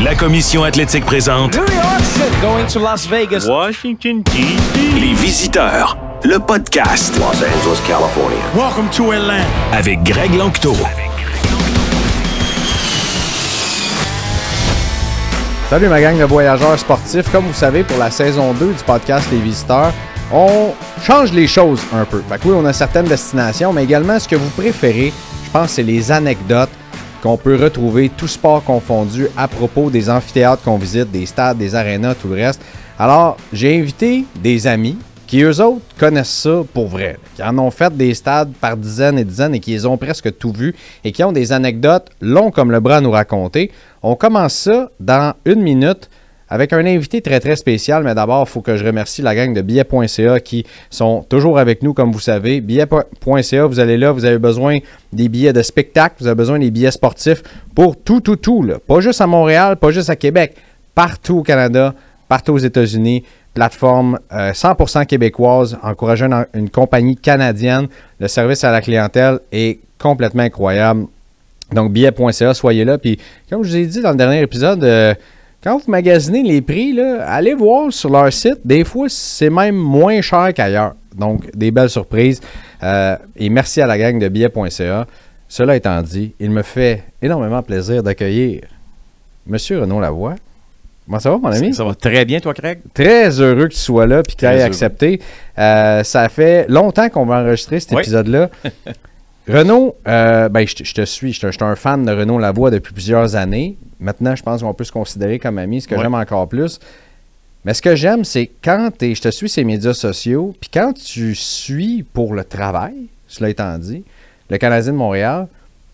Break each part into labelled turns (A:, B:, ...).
A: La Commission athlétique présente
B: New York City going to Las Vegas.
C: Washington, D.C.
A: Les Visiteurs, le podcast.
D: Los Angeles, California.
B: Welcome to Atlanta.
A: Avec Greg Lanctot.
E: Salut ma gang de voyageurs sportifs. Comme vous savez, pour la saison 2 du podcast Les Visiteurs, on change les choses un peu. Fait que oui, on a certaines destinations, mais également ce que vous préférez, je pense, c'est les anecdotes qu'on peut retrouver, tout sport confondu, à propos des amphithéâtres qu'on visite, des stades, des arénas, tout le reste. Alors, j'ai invité des amis qui, eux autres, connaissent ça pour vrai, qui en ont fait des stades par dizaines et dizaines et qui les ont presque tout vus et qui ont des anecdotes longues comme le bras à nous raconter. On commence ça dans 1 minute avec un invité très, très spécial. Mais d'abord, il faut que je remercie la gang de billets.ca qui sont toujours avec nous, comme vous savez. Billets.ca, vous allez là, vous avez besoin des billets de spectacle, vous avez besoin des billets sportifs pour tout, là. Pas juste à Montréal, pas juste à Québec, partout au Canada, partout aux États-Unis. Plateforme 100% québécoise, encourageant une compagnie canadienne. Le service à la clientèle est complètement incroyable. Donc, billets.ca, soyez là. Puis, comme je vous ai dit dans le dernier épisode, quand vous magasinez les prix, là, allez voir sur leur site. Des fois, c'est même moins cher qu'ailleurs. Donc, des belles surprises. Et merci à la gang de billets.ca. Cela étant dit, il me fait énormément plaisir d'accueillir M. Renaud Lavoie. Comment ça va, mon ami?
C: Ça va très bien, toi, Craig?
E: Très heureux que tu sois là et que tu aies accepté. Ça fait longtemps qu'on va enregistrer cet épisode-là. Renaud, je te suis. Je suis un fan de Renaud Lavoie depuis plusieurs années. Maintenant, je pense qu'on peut se considérer comme ami, ce que j'aime encore plus. Mais ce que j'aime, c'est quand je te suis sur les médias sociaux, puis quand tu suis pour le travail, cela étant dit, le Canadien de Montréal,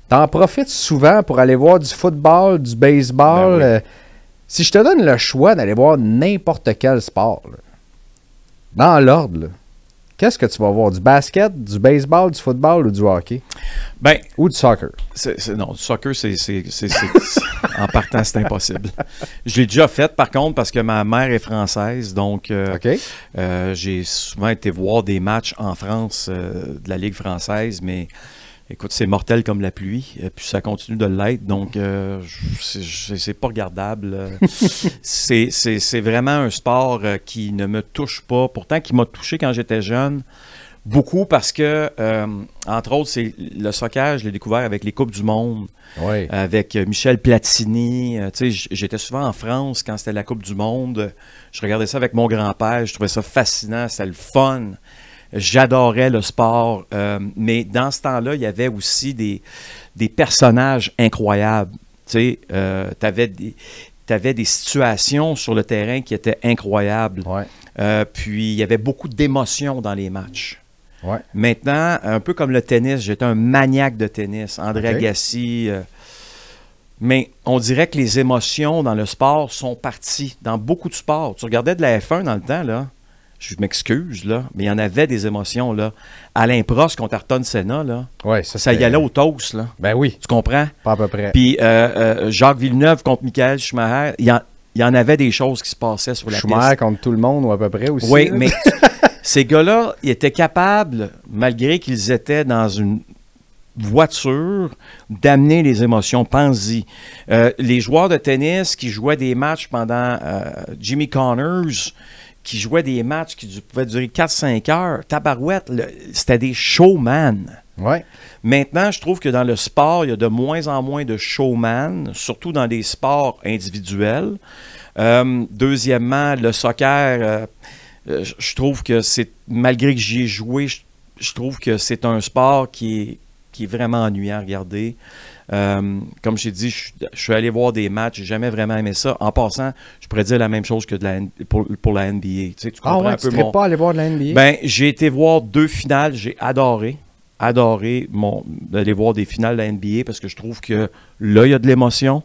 E: tu en profites souvent pour aller voir du football, du baseball.
C: Ben oui.
E: Si je te donne le choix d'aller voir n'importe quel sport, là, dans l'ordre, là, qu'est-ce que tu vas voir? Du basket, du baseball, du football ou du hockey?
C: Ben,
E: ou du soccer?
C: Non, du soccer, en partant, c'est impossible. Je l'ai déjà fait, par contre, parce que ma mère est française, donc j'ai souvent été voir des matchs en France de la Ligue française, mais écoute, c'est mortel comme la pluie, puis ça continue de l'être, donc c'est pas regardable. C'est vraiment un sport qui ne me touche pas, pourtant qui m'a touché quand j'étais jeune, beaucoup parce que, entre autres, c'est le soccer, je l'ai découvert avec les Coupes du Monde, avec Michel Platini. J'étais souvent en France quand c'était la Coupe du Monde, je regardais ça avec mon grand-père, je trouvais ça fascinant, c'était le fun. J'adorais le sport, mais dans ce temps-là, il y avait aussi des personnages incroyables. Tu avais des situations sur le terrain qui étaient incroyables. Puis, il y avait beaucoup d'émotions dans les matchs. Maintenant, un peu comme le tennis, j'étais un maniaque de tennis. André Agassi. Mais on dirait que les émotions dans le sport sont parties dans beaucoup de sports. Tu regardais de la F1 dans le temps, là. Je m'excuse, là, mais il y en avait des émotions, là. Alain Prost contre Ayrton Senna, là. Ça y allait au toast, là.
E: Ben oui.
C: Tu comprends?
E: Pas à peu près.
C: Puis Jacques Villeneuve contre Michael Schumacher, il y en avait des choses qui se passaient sur la piste.
E: Schumacher contre tout le monde, ou à peu près aussi.
C: Oui, mais ces gars-là, ils étaient capables, malgré qu'ils étaient dans une voiture, d'amener les émotions. Pense-y. Les joueurs de tennis qui jouaient des matchs pendant Jimmy Connors, qui jouaient des matchs qui pouvaient durer 4-5 heures. Tabarouette, c'était des showman. Maintenant, je trouve que dans le sport, il y a de moins en moins de showman, surtout dans des sports individuels. Deuxièmement, le soccer, je trouve que c'est, malgré que j'y ai joué, je trouve que c'est un sport qui est vraiment ennuyant à regarder. Comme j'ai dit, je suis allé voir des matchs, j'ai jamais vraiment aimé ça. En passant, je pourrais dire la même chose que pour la NBA. Tu sais, tu comprends un peu
E: tu serais pas allé voir de la NBA?
C: Ben, j'ai été voir 2 finales, j'ai adoré d'aller voir des finales de la NBA parce que je trouve que là, il y a de l'émotion.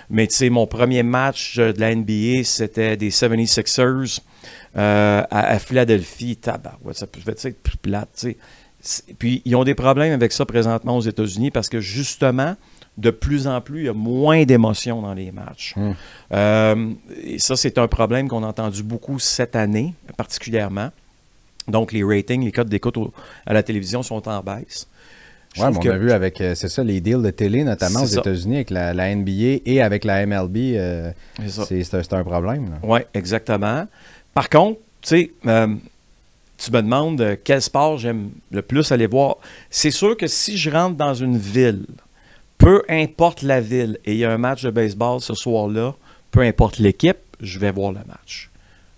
C: Mais tu sais, mon premier match de la NBA, c'était des 76ers à Philadelphie. Ça peut être plus plate, tu sais. Puis, ils ont des problèmes avec ça présentement aux États-Unis parce que, justement, de plus en plus, il y a moins d'émotions dans les matchs. Et ça, c'est un problème qu'on a entendu beaucoup cette année, particulièrement. Donc, les ratings, les codes d'écoute à la télévision sont en baisse.
E: Oui, on a vu avec, c'est ça, les deals de télé, notamment aux États-Unis, avec la NBA et avec la MLB, c'est un problème.
C: Oui, exactement. Par contre, tu sais, tu me demandes quel sport j'aime le plus aller voir. C'est sûr que si je rentre dans une ville, peu importe la ville, et il y a un match de baseball ce soir-là, peu importe l'équipe, je vais voir le match.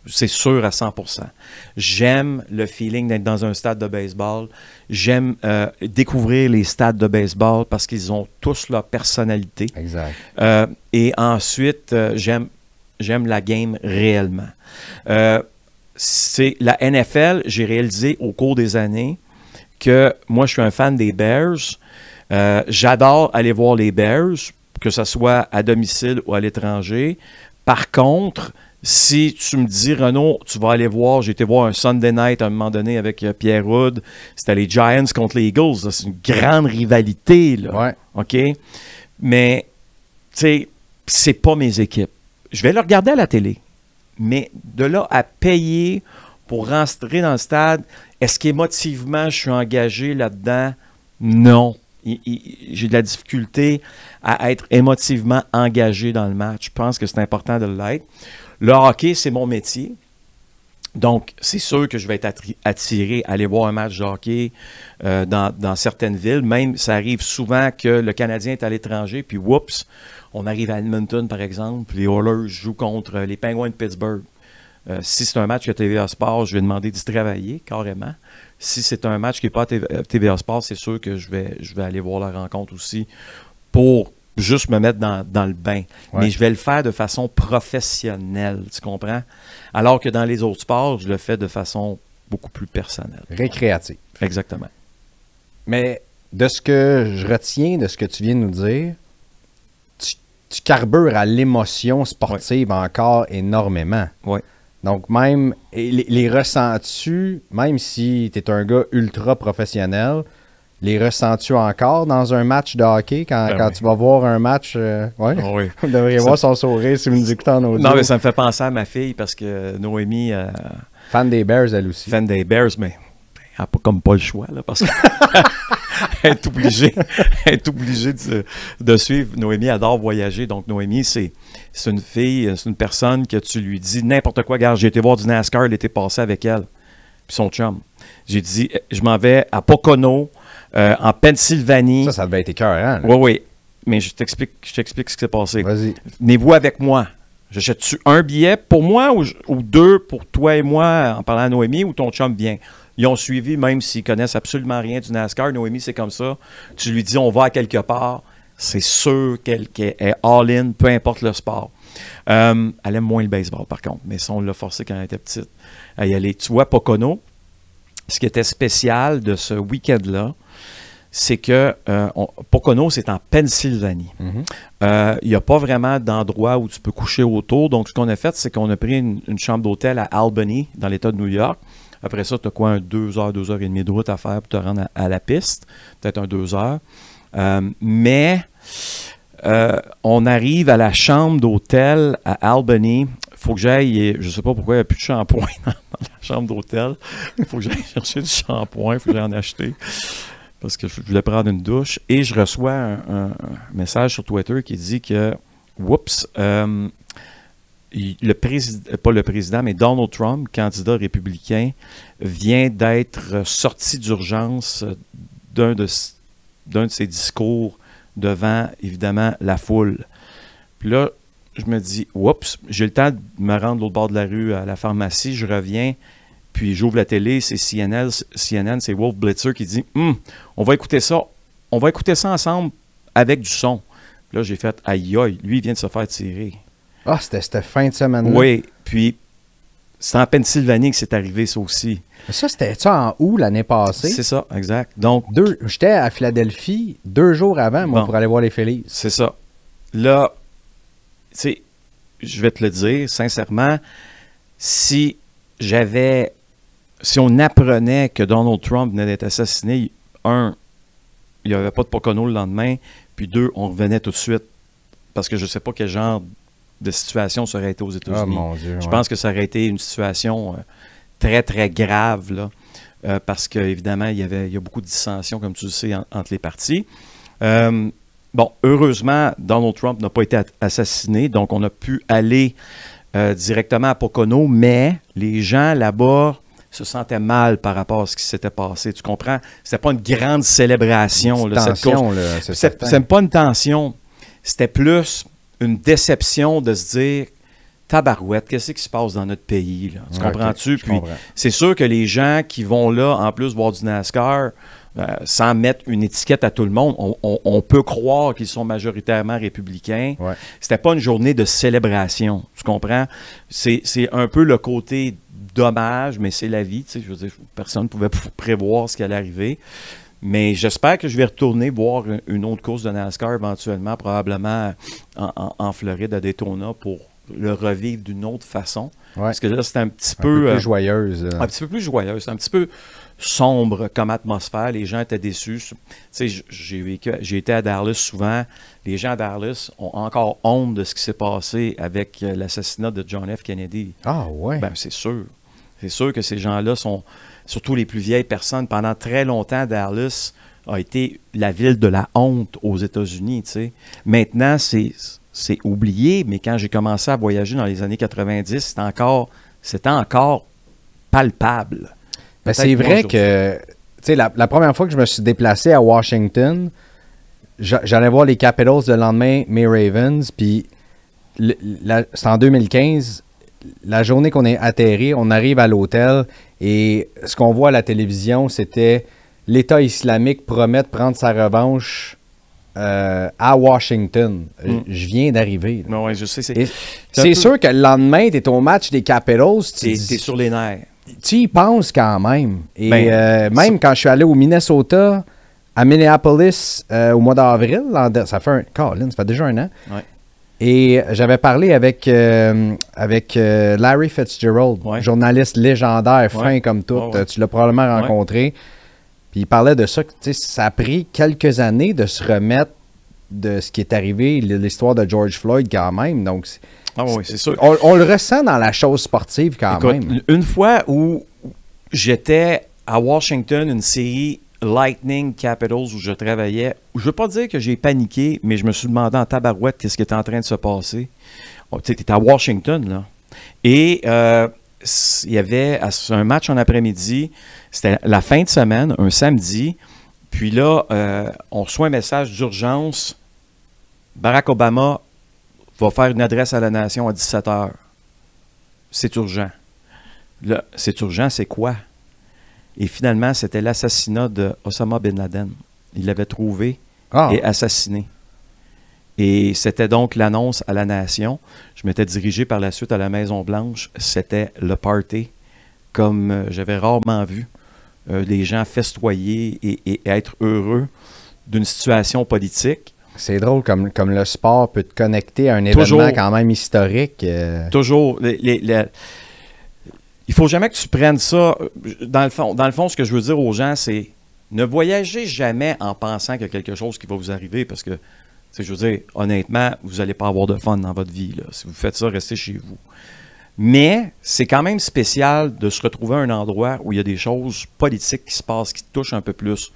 C: C'est sûr à 100%. J'aime le feeling d'être dans un stade de baseball. J'aime découvrir les stades de baseball parce qu'ils ont tous leur personnalité.
E: Exact.
C: Et ensuite, j'aime la game réellement. C'est la NFL, j'ai réalisé au cours des années que moi, je suis un fan des Bears. J'adore aller voir les Bears, que ce soit à domicile ou à l'étranger. Par contre, si tu me dis, Renaud, tu vas aller voir, j'ai été voir un Sunday Night à un moment donné avec Pierre Houd, c'était les Giants contre les Eagles, là, c'est une grande rivalité, là.
E: Ouais.
C: OK? Mais, tu sais, c'est pas mes équipes. Je vais le regarder à la télé. Mais de là à payer pour rentrer dans le stade, est-ce qu'émotivement, je suis engagé là-dedans? Non. J'ai de la difficulté à être émotivement engagé dans le match. Je pense que c'est important de l'être. Le hockey, c'est mon métier. Donc, c'est sûr que je vais être attiré à aller voir un match de hockey dans certaines villes. Même, ça arrive souvent que le Canadien est à l'étranger, puis whoops, on arrive à Edmonton, par exemple, les Oilers jouent contre les Penguins de Pittsburgh. Si c'est un match que TVA Sport, je vais demander d'y travailler, carrément. Si c'est un match qui n'est pas à TVA Sport, c'est sûr que je vais aller voir la rencontre aussi pour juste me mettre dans le bain. Ouais. Mais je vais le faire de façon professionnelle, tu comprends? Alors que dans les autres sports, je le fais de façon beaucoup plus personnelle.
E: Récréative.
C: Exactement.
E: Mais de ce que je retiens, de ce que tu viens de nous dire, tu carbures à l'émotion sportive encore énormément.
C: Oui.
E: Donc, même les ressens-tu, même si tu es un gars ultra professionnel, les ressens-tu encore dans un match de hockey quand tu vas voir un match? Ouais? Oui. Vous devriez voir son sourire si vous nous écoutez en audio.
C: Non, mais ça me fait penser à ma fille parce que Noémie...
E: fan des Bears, elle aussi.
C: Fan des Bears, mais elle n'a pas le choix, là, parce qu'elle est obligée de suivre. Noémie adore voyager, donc Noémie, c'est une fille, c'est une personne que tu lui dis n'importe quoi. Regarde, j'ai été voir du NASCAR l'été passé avec elle, puis son chum. J'ai dit, je m'en vais à Pocono, en Pennsylvanie.
E: Ça devait être écœurant.
C: Oui, oui. Mais je t'explique ce qui s'est passé.
E: Vas-y.
C: Venez-vous avec moi. J'achète-tu un billet pour moi ou deux pour toi et moi en parlant à Noémie ou ton chum vient? Ils ont suivi, même s'ils connaissent absolument rien du NASCAR. Noémie, c'est comme ça. Tu lui dis, on va à quelque part. C'est sûr qu'elle est all-in, peu importe le sport. Elle aime moins le baseball, par contre. Mais ça, on l'a forcé quand elle était petite à y aller. Tu vois, Pocono, ce qui était spécial de ce week-end-là, c'est que Pocono, c'est en Pennsylvanie. Il n'y a pas vraiment d'endroit où tu peux coucher autour. Donc, ce qu'on a fait, c'est qu'on a pris une chambre d'hôtel à Albany, dans l'État de New York. Après ça, tu as quoi, 2 heures, 2 heures et demie de route à faire pour te rendre à la piste. Peut-être 2 heures. Mais on arrive à la chambre d'hôtel à Albany. Il faut que j'aille, je ne sais pas pourquoi il n'y a plus de shampoing dans la chambre d'hôtel. Il faut que j'aille chercher du shampoing, il faut que j'aille en acheter. Parce que je voulais prendre une douche. Et je reçois un message sur Twitter qui dit que, oups, pas le président, mais Donald Trump, candidat républicain, vient d'être sorti d'urgence d'un de ses discours devant, évidemment, la foule. Puis là, je me dis, oups, j'ai le temps de me rendre de l'autre bord de la rue à la pharmacie, je reviens, puis j'ouvre la télé, c'est CNN, c'est Wolf Blitzer qui dit, on va écouter ça ensemble avec du son. Puis là, j'ai fait, aïe, lui, il vient de se faire tirer.
E: Ah, c'était cette fin de semaine-là.
C: Oui, puis c'est en Pennsylvanie que c'est arrivé, ça aussi.
E: Mais ça, c'était-tu en août l'année passée?
C: C'est ça, exact. Donc,
E: j'étais à Philadelphie 2 jours avant, moi, pour aller voir les Phillies.
C: C'est ça. Là, tu sais, je vais te le dire, sincèrement, si on apprenait que Donald Trump venait d'être assassiné, il n'y avait pas de Pocono le lendemain, puis 2, on revenait tout de suite. Parce que je ne sais pas quel genre de situation ça aurait été aux États-Unis.
E: Oh, mon Dieu,
C: je pense que ça aurait été une situation très, très grave, là. parce qu'évidemment, il y a beaucoup de dissensions, comme tu le sais, entre les partis. Bon, heureusement, Donald Trump n'a pas été assassiné, donc on a pu aller directement à Pocono, mais les gens là-bas se sentaient mal par rapport à ce qui s'était passé. Tu comprends? C'était pas une grande célébration. C'était pas une tension. C'était plus une déception de se dire tabarouette, qu'est-ce qui se passe dans notre pays? Là? Tu comprends-tu? Puis c'est sûr que les gens qui vont là, en plus, voir du NASCAR, sans mettre une étiquette à tout le monde, on peut croire qu'ils sont majoritairement républicains. Ouais. C'était pas une journée de célébration. Tu comprends? C'est un peu le côté dommage, mais c'est la vie. Tu sais, je veux dire, personne ne pouvait prévoir ce qui allait arriver. Mais j'espère que je vais retourner voir une autre course de NASCAR éventuellement, probablement en Floride, à Daytona, pour le revivre d'une autre façon. Ouais. Parce que là, c'était un petit peu
E: plus joyeuse.
C: Un petit peu plus joyeuse. C'est un petit peu sombre comme atmosphère. Les gens étaient déçus. Tu sais, j'ai été à Dallas souvent. Les gens à Dallas ont encore honte de ce qui s'est passé avec l'assassinat de John F. Kennedy.
E: Ah ouais?
C: Ben, c'est sûr. C'est sûr que ces gens-là sont, surtout les plus vieilles personnes, pendant très longtemps, Dallas a été la ville de la honte aux États-Unis. Tu sais. Maintenant, c'est oublié, mais quand j'ai commencé à voyager dans les années 90, c'était encore palpable.
E: Ben c'est vrai que, tu sais, la première fois que je me suis déplacé à Washington, j'allais voir les Capitals le lendemain, mes Ravens, puis c'est en 2015, la journée qu'on est atterri, on arrive à l'hôtel, et ce qu'on voit à la télévision, c'était l'État islamique promet de prendre sa revanche à Washington. Je viens d'arriver.
C: Oui, je sais.
E: C'est sûr que le lendemain, tu es au match des Capitals. Tu es
C: sur les nerfs.
E: Tu y penses quand même. Et même quand je suis allé au Minnesota, à Minneapolis, au mois d'avril, ça fait déjà un an. Ouais. Et j'avais parlé avec Larry Fitzgerald, journaliste légendaire, fin comme tout. Tu l'as probablement rencontré. Puis il parlait de ça, ça a pris quelques années de se remettre de ce qui est arrivé, l'histoire de George Floyd quand même. Donc,
C: c'est sûr.
E: On le ressent dans la chose sportive quand même.
C: Une fois où j'étais à Washington, une série Lightning Capitals où je travaillais, je ne veux pas dire que j'ai paniqué, mais je me suis demandé en tabarouette qu'est-ce qui était en train de se passer. Tu étais à Washington, là. Et il y avait un match en après-midi. C'était la fin de semaine, un samedi. Puis là, on reçoit un message d'urgence. Barack Obama va faire une adresse à la nation à 17h. C'est urgent. Là, c'est urgent, c'est quoi? Et finalement, c'était l'assassinat de Osama Bin Laden. Il l'avait trouvé et assassiné. Et c'était donc l'annonce à la nation. Je m'étais dirigé par la suite à la Maison-Blanche. C'était le party, comme j'avais rarement vu les gens festoyer et être heureux d'une situation politique.
E: C'est drôle comme le sport peut te connecter à un événement quand même historique.
C: Toujours. Il ne faut jamais que tu prennes ça. Dans le fond, ce que je veux dire aux gens, c'est ne voyagez jamais en pensant qu'il y a quelque chose qui va vous arriver parce que, je veux dire, honnêtement, vous n'allez pas avoir de fun dans votre vie. Là. Si vous faites ça, restez chez vous. Mais c'est quand même spécial de se retrouver à un endroit où il y a des choses politiques qui se passent, qui touchent un peu plus.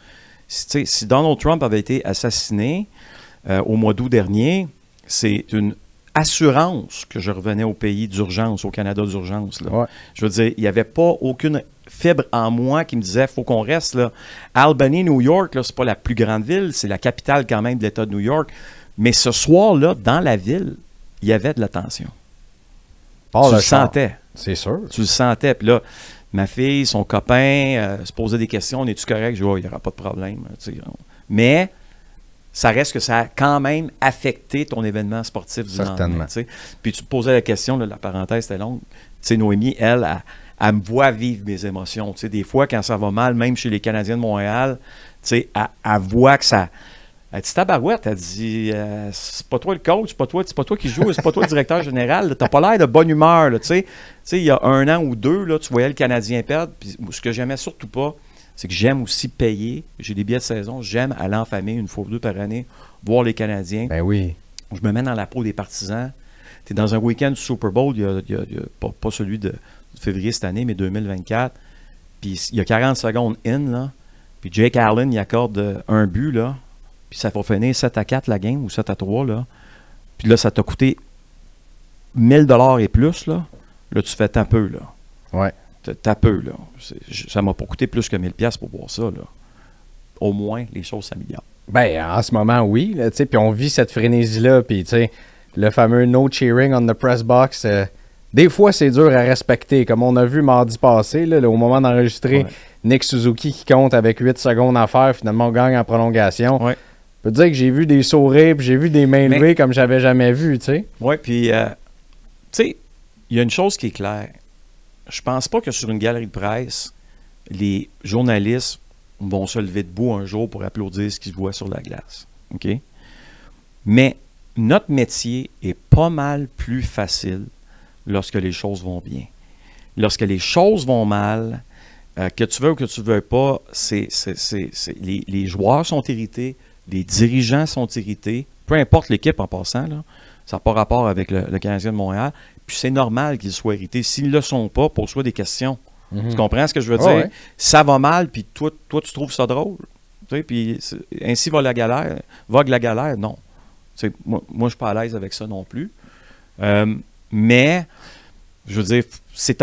C: Si Donald Trump avait été assassiné au mois d'août dernier, c'est une assurance que je revenais au pays d'urgence, au Canada d'urgence. Ouais. Je veux dire, il n'y avait pas aucune fibre en moi qui me disait faut qu'on reste là. Albany, New York, c'est pas la plus grande ville, c'est la capitale quand même de l'État de New York. Mais ce soir-là, dans la ville, il y avait de la tension. Tu le sentais.
E: C'est sûr.
C: Tu le sentais. Puis là, ma fille, son copain, se posait des questions. Es-tu correct? Je dis, il n'y aura pas de problème. Mais ça reste que ça a quand même affecté ton événement sportif du lendemain. Puis tu te posais la question, là, la parenthèse était longue. Noémie, elle me voit vivre mes émotions. Des fois, quand ça va mal, même chez les Canadiens de Montréal, elle voit que ça... Elle dit tabarouette, elle dit c'est pas toi le coach, c'est pas toi qui joue, c'est pas toi le directeur général, t'as pas l'air de bonne humeur. Il y a 1 an ou 2, là, tu voyais le Canadien perdre. Puis ce que j'aimais surtout pas, c'est que j'aime aussi payer. J'ai des billets de saison, j'aime aller en famille 1 fois ou 2 par année, voir les Canadiens.
E: Ben oui.
C: Je me mets dans la peau des partisans. Tu es dans un week-end du Super Bowl, il y a pas celui de février cette année, mais 2024. puis il y a 40 secondes là, puis Jake Allen, il accorde un but, là, puis ça va finir 7-4 la game, ou 7-3, là. Puis là, ça t'a coûté 1000 $ et plus, là. Là, tu fais t'as peu, là.
E: Ouais.
C: T'as peu, là. Ça m'a pas coûté plus que 1000 $ pour voir ça, là. Au moins, les choses s'améliorent.
E: Ben, en ce moment, oui. Puis on vit cette frénésie-là. Puis, tu sais, le fameux no cheering on the press box, des fois, c'est dur à respecter. Comme on a vu mardi passé, là, au moment d'enregistrer, Nick Suzuki qui compte avec 8 secondes à faire, finalement, on gagne en prolongation.
C: Ouais.
E: Je peux te dire que j'ai vu des sourires, puis j'ai vu des mains levées comme j'avais jamais vu, tu sais.
C: Oui, puis, tu sais, il y a une chose qui est claire. Je pense pas que sur une galerie de presse, les journalistes vont se lever debout un jour pour applaudir ce qu'ils voient sur la glace. OK? Mais notre métier est pas mal plus facile lorsque les choses vont bien. Lorsque les choses vont mal, que tu veux ou que tu ne veux pas, les joueurs sont irrités, les dirigeants sont irrités, peu importe l'équipe en passant, là, ça n'a pas rapport avec le Canadien de Montréal, puis c'est normal qu'ils soient irrités. S'ils ne le sont pas, pose-toi des questions. Tu comprends ce que je veux dire?
E: Ouais.
C: Ça va mal, puis toi, tu trouves ça drôle. Tu sais, puis ainsi va la galère. Vogue la galère, non. Moi, je ne suis pas à l'aise avec ça non plus. Mais, je veux dire, c'est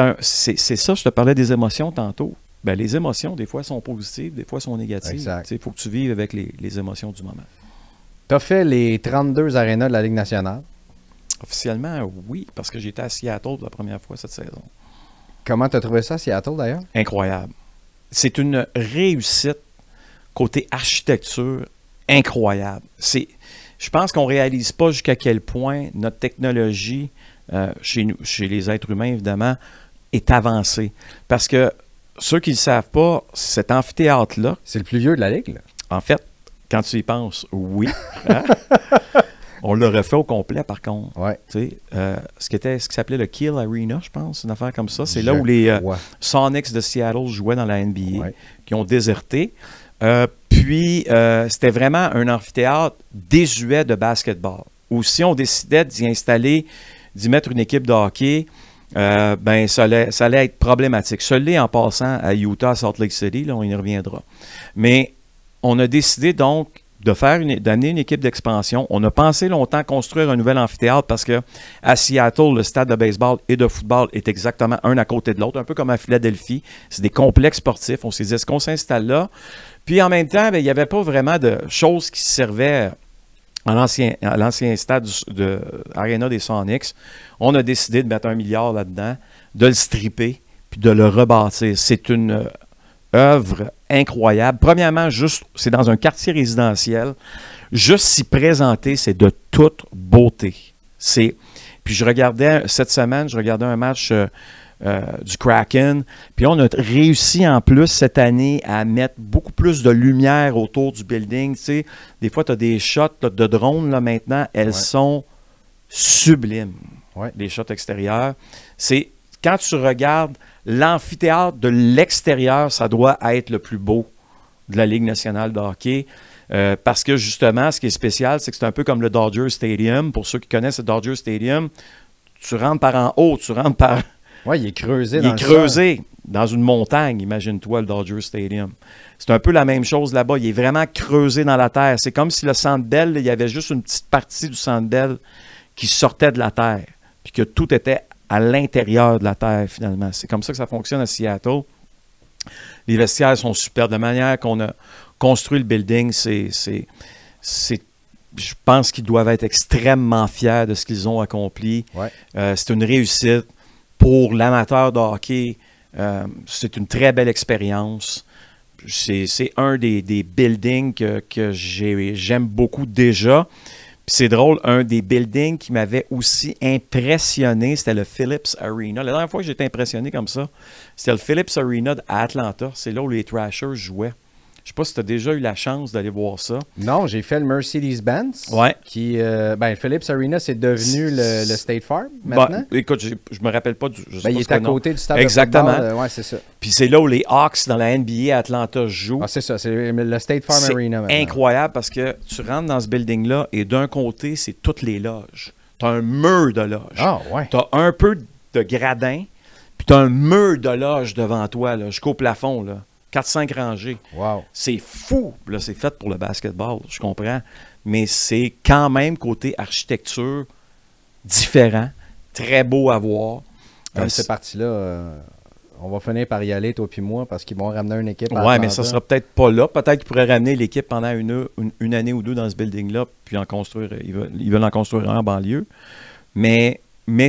C: ça, je te parlais des émotions tantôt. Ben, les émotions, des fois, sont positives, des fois, sont négatives. Il faut que tu vives avec les émotions du moment.
E: Tu as fait les 32 arénas de la Ligue nationale.
C: Officiellement, oui, parce que j'étais à Seattle pour la première fois cette saison.
E: Comment tu as trouvé ça à Seattle, d'ailleurs?
C: Incroyable. C'est une réussite côté architecture incroyable. Je pense qu'on ne réalise pas jusqu'à quel point notre technologie, chez les êtres humains, évidemment, est avancée. Parce que ceux qui ne le savent pas, cet amphithéâtre-là...
E: C'est le plus vieux de la Ligue, là.
C: En fait, quand tu y penses, oui. Hein? On l'a refait au complet, par contre.
E: Ouais.
C: Ce qui s'appelait le Kiel Arena, je pense, une affaire comme ça. C'est là où les Sonics de Seattle jouaient dans la NBA, qui ont déserté. Puis, c'était vraiment un amphithéâtre désuet de basketball, où si on décidait d'y mettre une équipe de hockey, ben ça allait être problématique. Ça l'est en passant à Utah, à Salt Lake City, là, on y reviendra. Mais on a décidé donc d'amener une équipe d'expansion. On a pensé longtemps construire un nouvel amphithéâtre parce que à Seattle, le stade de baseball et de football est exactement un à côté de l'autre, un peu comme à Philadelphie. C'est des complexes sportifs. On s'est dit, est-ce qu'on s'installe là? Puis en même temps, il n'y avait pas vraiment de choses qui servaient à l'ancien stade de Arena des Sonics. On a décidé de mettre 1 milliard là-dedans, de le stripper, puis de le rebâtir. C'est une œuvre incroyable. Premièrement, c'est dans un quartier résidentiel. Juste s'y présenter, c'est de toute beauté. Puis cette semaine, je regardais un match du Kraken. Puis on a réussi en plus cette année à mettre beaucoup plus de lumière autour du building. Tu sais, des fois, tu as des shots de drones là, maintenant. Elles sont sublimes, les shots extérieurs. Quand tu regardes l'amphithéâtre de l'extérieur, ça doit être le plus beau de la Ligue nationale de hockey. Parce que justement, ce qui est spécial, c'est que c'est un peu comme le Dodger Stadium. Pour ceux qui connaissent le Dodger Stadium, tu rentres par en haut, tu rentres par...
E: Oui, il est creusé
C: dans une montagne, imagine-toi, le Dodger Stadium. C'est un peu la même chose là-bas. Il est vraiment creusé dans la terre. C'est comme si le Centre Bell, il y avait juste une petite partie du Centre Bell qui sortait de la terre, puis que tout était à l'intérieur de la terre, finalement. C'est comme ça que ça fonctionne à Seattle. Les vestiaires sont superbes. De la manière qu'on a construit le building, je pense qu'ils doivent être extrêmement fiers de ce qu'ils ont accompli. C'est une réussite. Pour l'amateur de hockey, c'est une très belle expérience. C'est un des buildings que j'aime beaucoup déjà. Puis c'est drôle, un des buildings qui m'avait aussi impressionné, c'était le Phillips Arena. La dernière fois que j'ai été impressionné comme ça, c'était le Phillips Arena à Atlanta. C'est là où les Thrashers jouaient. Je ne sais pas si tu as déjà eu la chance d'aller voir ça.
E: Non, j'ai fait le Mercedes-Benz. Qui, Phillips Arena, c'est devenu le State Farm maintenant.
C: Écoute, je ne me rappelle pas
E: il est à côté du stade
C: Exactement.
E: de football. C'est ça.
C: Puis c'est là où les Hawks dans la NBA à Atlanta jouent.
E: Ah, c'est ça, c'est le State Farm Arena maintenant.
C: C'est incroyable parce que tu rentres dans ce building-là et d'un côté, c'est toutes les loges. Tu as un mur de loges.
E: Ah, ouais.
C: Tu as un peu de gradins. Puis tu as un mur de loge devant toi, là, jusqu'au plafond, là. 4-5 rangées.
E: Wow.
C: C'est fou. Là, c'est fait pour le basketball, je comprends. Mais c'est quand même côté architecture différent, très beau à voir.
E: Comme c'est parti là, on va finir par y aller, toi puis moi, parce qu'ils vont ramener une équipe à
C: Ouais,
E: Atlanta.
C: mais ça sera peut-être pas là. Peut-être qu'ils pourraient ramener l'équipe pendant une année ou deux dans ce building-là, puis en construire. Ils veulent en construire un en banlieue. Mais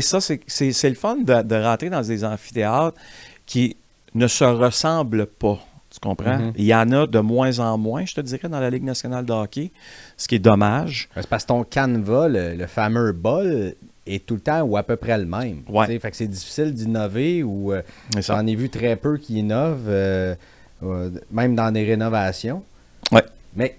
C: ça, c'est le fun de rentrer dans des amphithéâtres qui ne se ressemblent pas. Tu comprends?
E: Mm-hmm.
C: Il y en a de moins en moins, je te dirais, dans la Ligue nationale de hockey, ce qui est dommage.
E: C'est parce que ton canevas, le fameux bol, est tout le temps ou à peu près le même.
C: Ouais.
E: Fait que c'est difficile d'innover ou
C: C'est ça.
E: j'en ai vu très peu qui innovent, même dans des rénovations.
C: Ouais.
E: Mais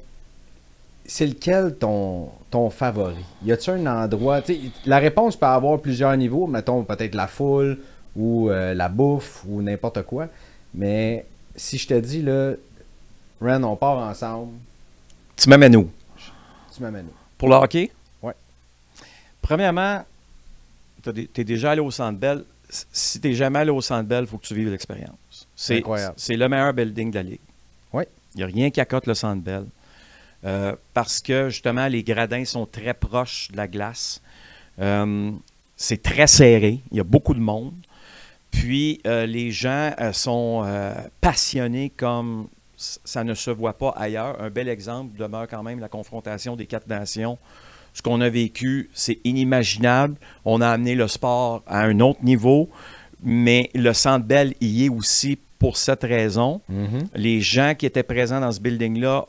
E: c'est lequel ton favori? Y a-t-il un endroit? La réponse peut avoir plusieurs niveaux. Mettons peut-être la foule ou la bouffe ou n'importe quoi. Mais si je te dis, là, Ren, on part ensemble,
C: Tu m'amènes où?
E: tu m'amènes où?
C: Pour le hockey?
E: Ouais.
C: Premièrement, tu es déjà allé au Centre Bell. Si tu n'es jamais allé au Centre Bell, il faut que tu vives l'expérience. C'est
E: incroyable.
C: C'est le meilleur building de la Ligue.
E: Ouais.
C: Il n'y a rien qui accote le Centre Bell. Parce que, justement, les gradins sont très proches de la glace. C'est très serré. Il y a beaucoup de monde. Puis, les gens sont passionnés comme ça ne se voit pas ailleurs. Un bel exemple demeure quand même la confrontation des 4 nations. Ce qu'on a vécu, c'est inimaginable. On a amené le sport à un autre niveau, mais le Centre Bell y est aussi pour cette raison.
E: Mm-hmm.
C: Les gens qui étaient présents dans ce building-là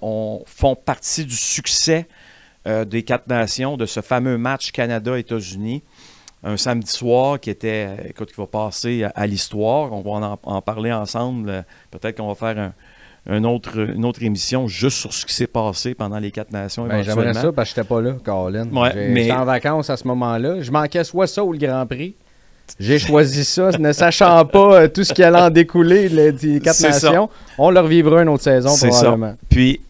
C: font partie du succès des 4 nations, de ce fameux match Canada-États-Unis. Un samedi soir qui va passer à l'histoire. On va en parler ensemble. Peut-être qu'on va faire une autre émission juste sur ce qui s'est passé pendant les 4 nations.
E: J'aimerais ça parce que j'étais pas là, Colin.
C: Ouais,
E: J'étais en vacances à ce moment-là. Je manquais soit ça ou le Grand Prix. J'ai choisi ça, ne sachant pas tout ce qui allait en découler des 4 nations. Ça. On leur vivra une autre saison probablement.
C: Ça. Puis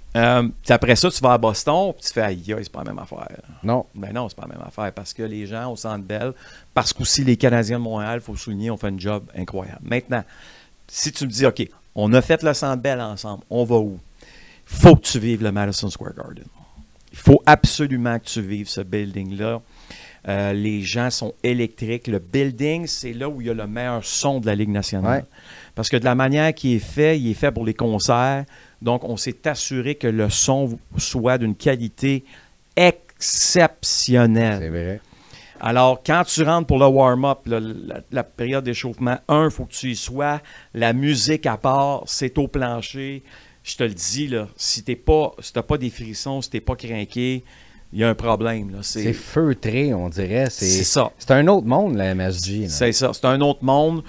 C: après ça, tu vas à Boston puis tu fais aïe, c'est pas la même affaire.
E: Non.
C: Ben non, c'est pas la même affaire parce que les gens au Centre Bell, parce qu'aussi les Canadiens de Montréal, il faut souligner, ont fait un job incroyable. Maintenant, si tu me dis, OK, on a fait le Centre Bell ensemble, on va où? Il faut que tu vives le Madison Square Garden. Il faut absolument que tu vives ce building-là. Les gens sont électriques. Le building, c'est là où il y a le meilleur son de la Ligue nationale.
E: Ouais.
C: Parce que de la manière qu'il il est fait pour les concerts. Donc, on s'est assuré que le son soit d'une qualité exceptionnelle.
E: C'est vrai.
C: Alors, quand tu rentres pour le warm-up, la période d'échauffement, il faut que tu y sois. La musique à part, c'est au plancher. Je te le dis, là, si tu n'as pas des frissons, si tu n'es pas craqué, il y a un problème.
E: C'est feutré, on dirait. C'est
C: ça.
E: C'est un autre monde, la MSG. Là.
C: C'est ça. C'est un autre monde.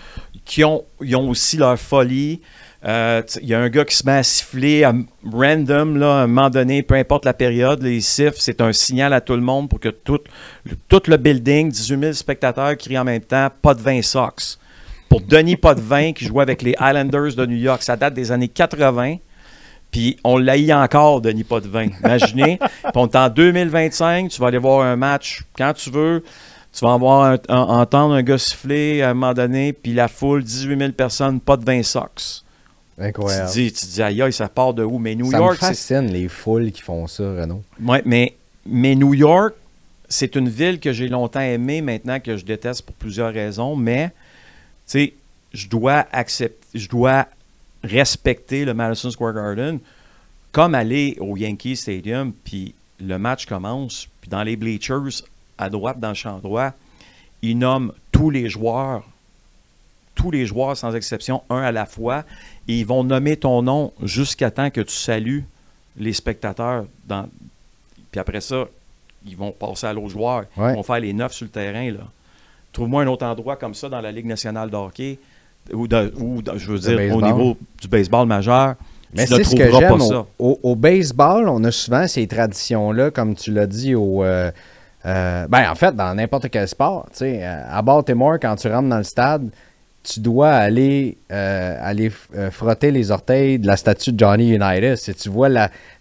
C: Ils ont aussi leur folie. Il y a un gars qui se met à siffler random, là, à un moment donné, peu importe la période, les siffles, c'est un signal à tout le monde pour que tout le building, 18 000 spectateurs crient en même temps « Pas de vin Sox ». Pour Denis Potvin, qui jouait avec les Islanders de New York, ça date des années 80. Puis on l'haït encore, Denis Potvin. Imaginez, on est en 2025, tu vas aller voir un match quand tu veux. Tu vas entendre un gars siffler à un moment donné, puis la foule, 18 000 personnes, pas de 20 Sox.
E: Incroyable.
C: Tu te dis, aïe, ça part de où? Mais New
E: ça
C: York,
E: me fascine, les foules qui font ça, Renaud.
C: Oui, mais New York, c'est une ville que j'ai longtemps aimée, maintenant que je déteste pour plusieurs raisons, mais, tu sais, je dois respecter le Madison Square Garden, comme aller au Yankee Stadium, puis le match commence, puis dans les bleachers, à droite, dans le champ droit, ils nomment tous les joueurs sans exception, un à la fois, et ils vont nommer ton nom jusqu'à temps que tu salues les spectateurs. Puis après ça, ils vont passer à l'autre joueur.
E: Ouais.
C: Ils vont faire les 9 sur le terrain. Là. Trouve-moi un autre endroit comme ça dans la Ligue nationale de hockey, je veux dire, au niveau du baseball majeur.
E: Mais
C: tu ne
E: c'est ce que
C: trouveras
E: j'aime
C: pas ça.
E: Au baseball, on a souvent ces traditions-là, comme tu l'as dit, en fait, dans n'importe quel sport. À Baltimore, quand tu rentres dans le stade, tu dois aller frotter les orteils de la statue de Johnny Unitas. Tu vois,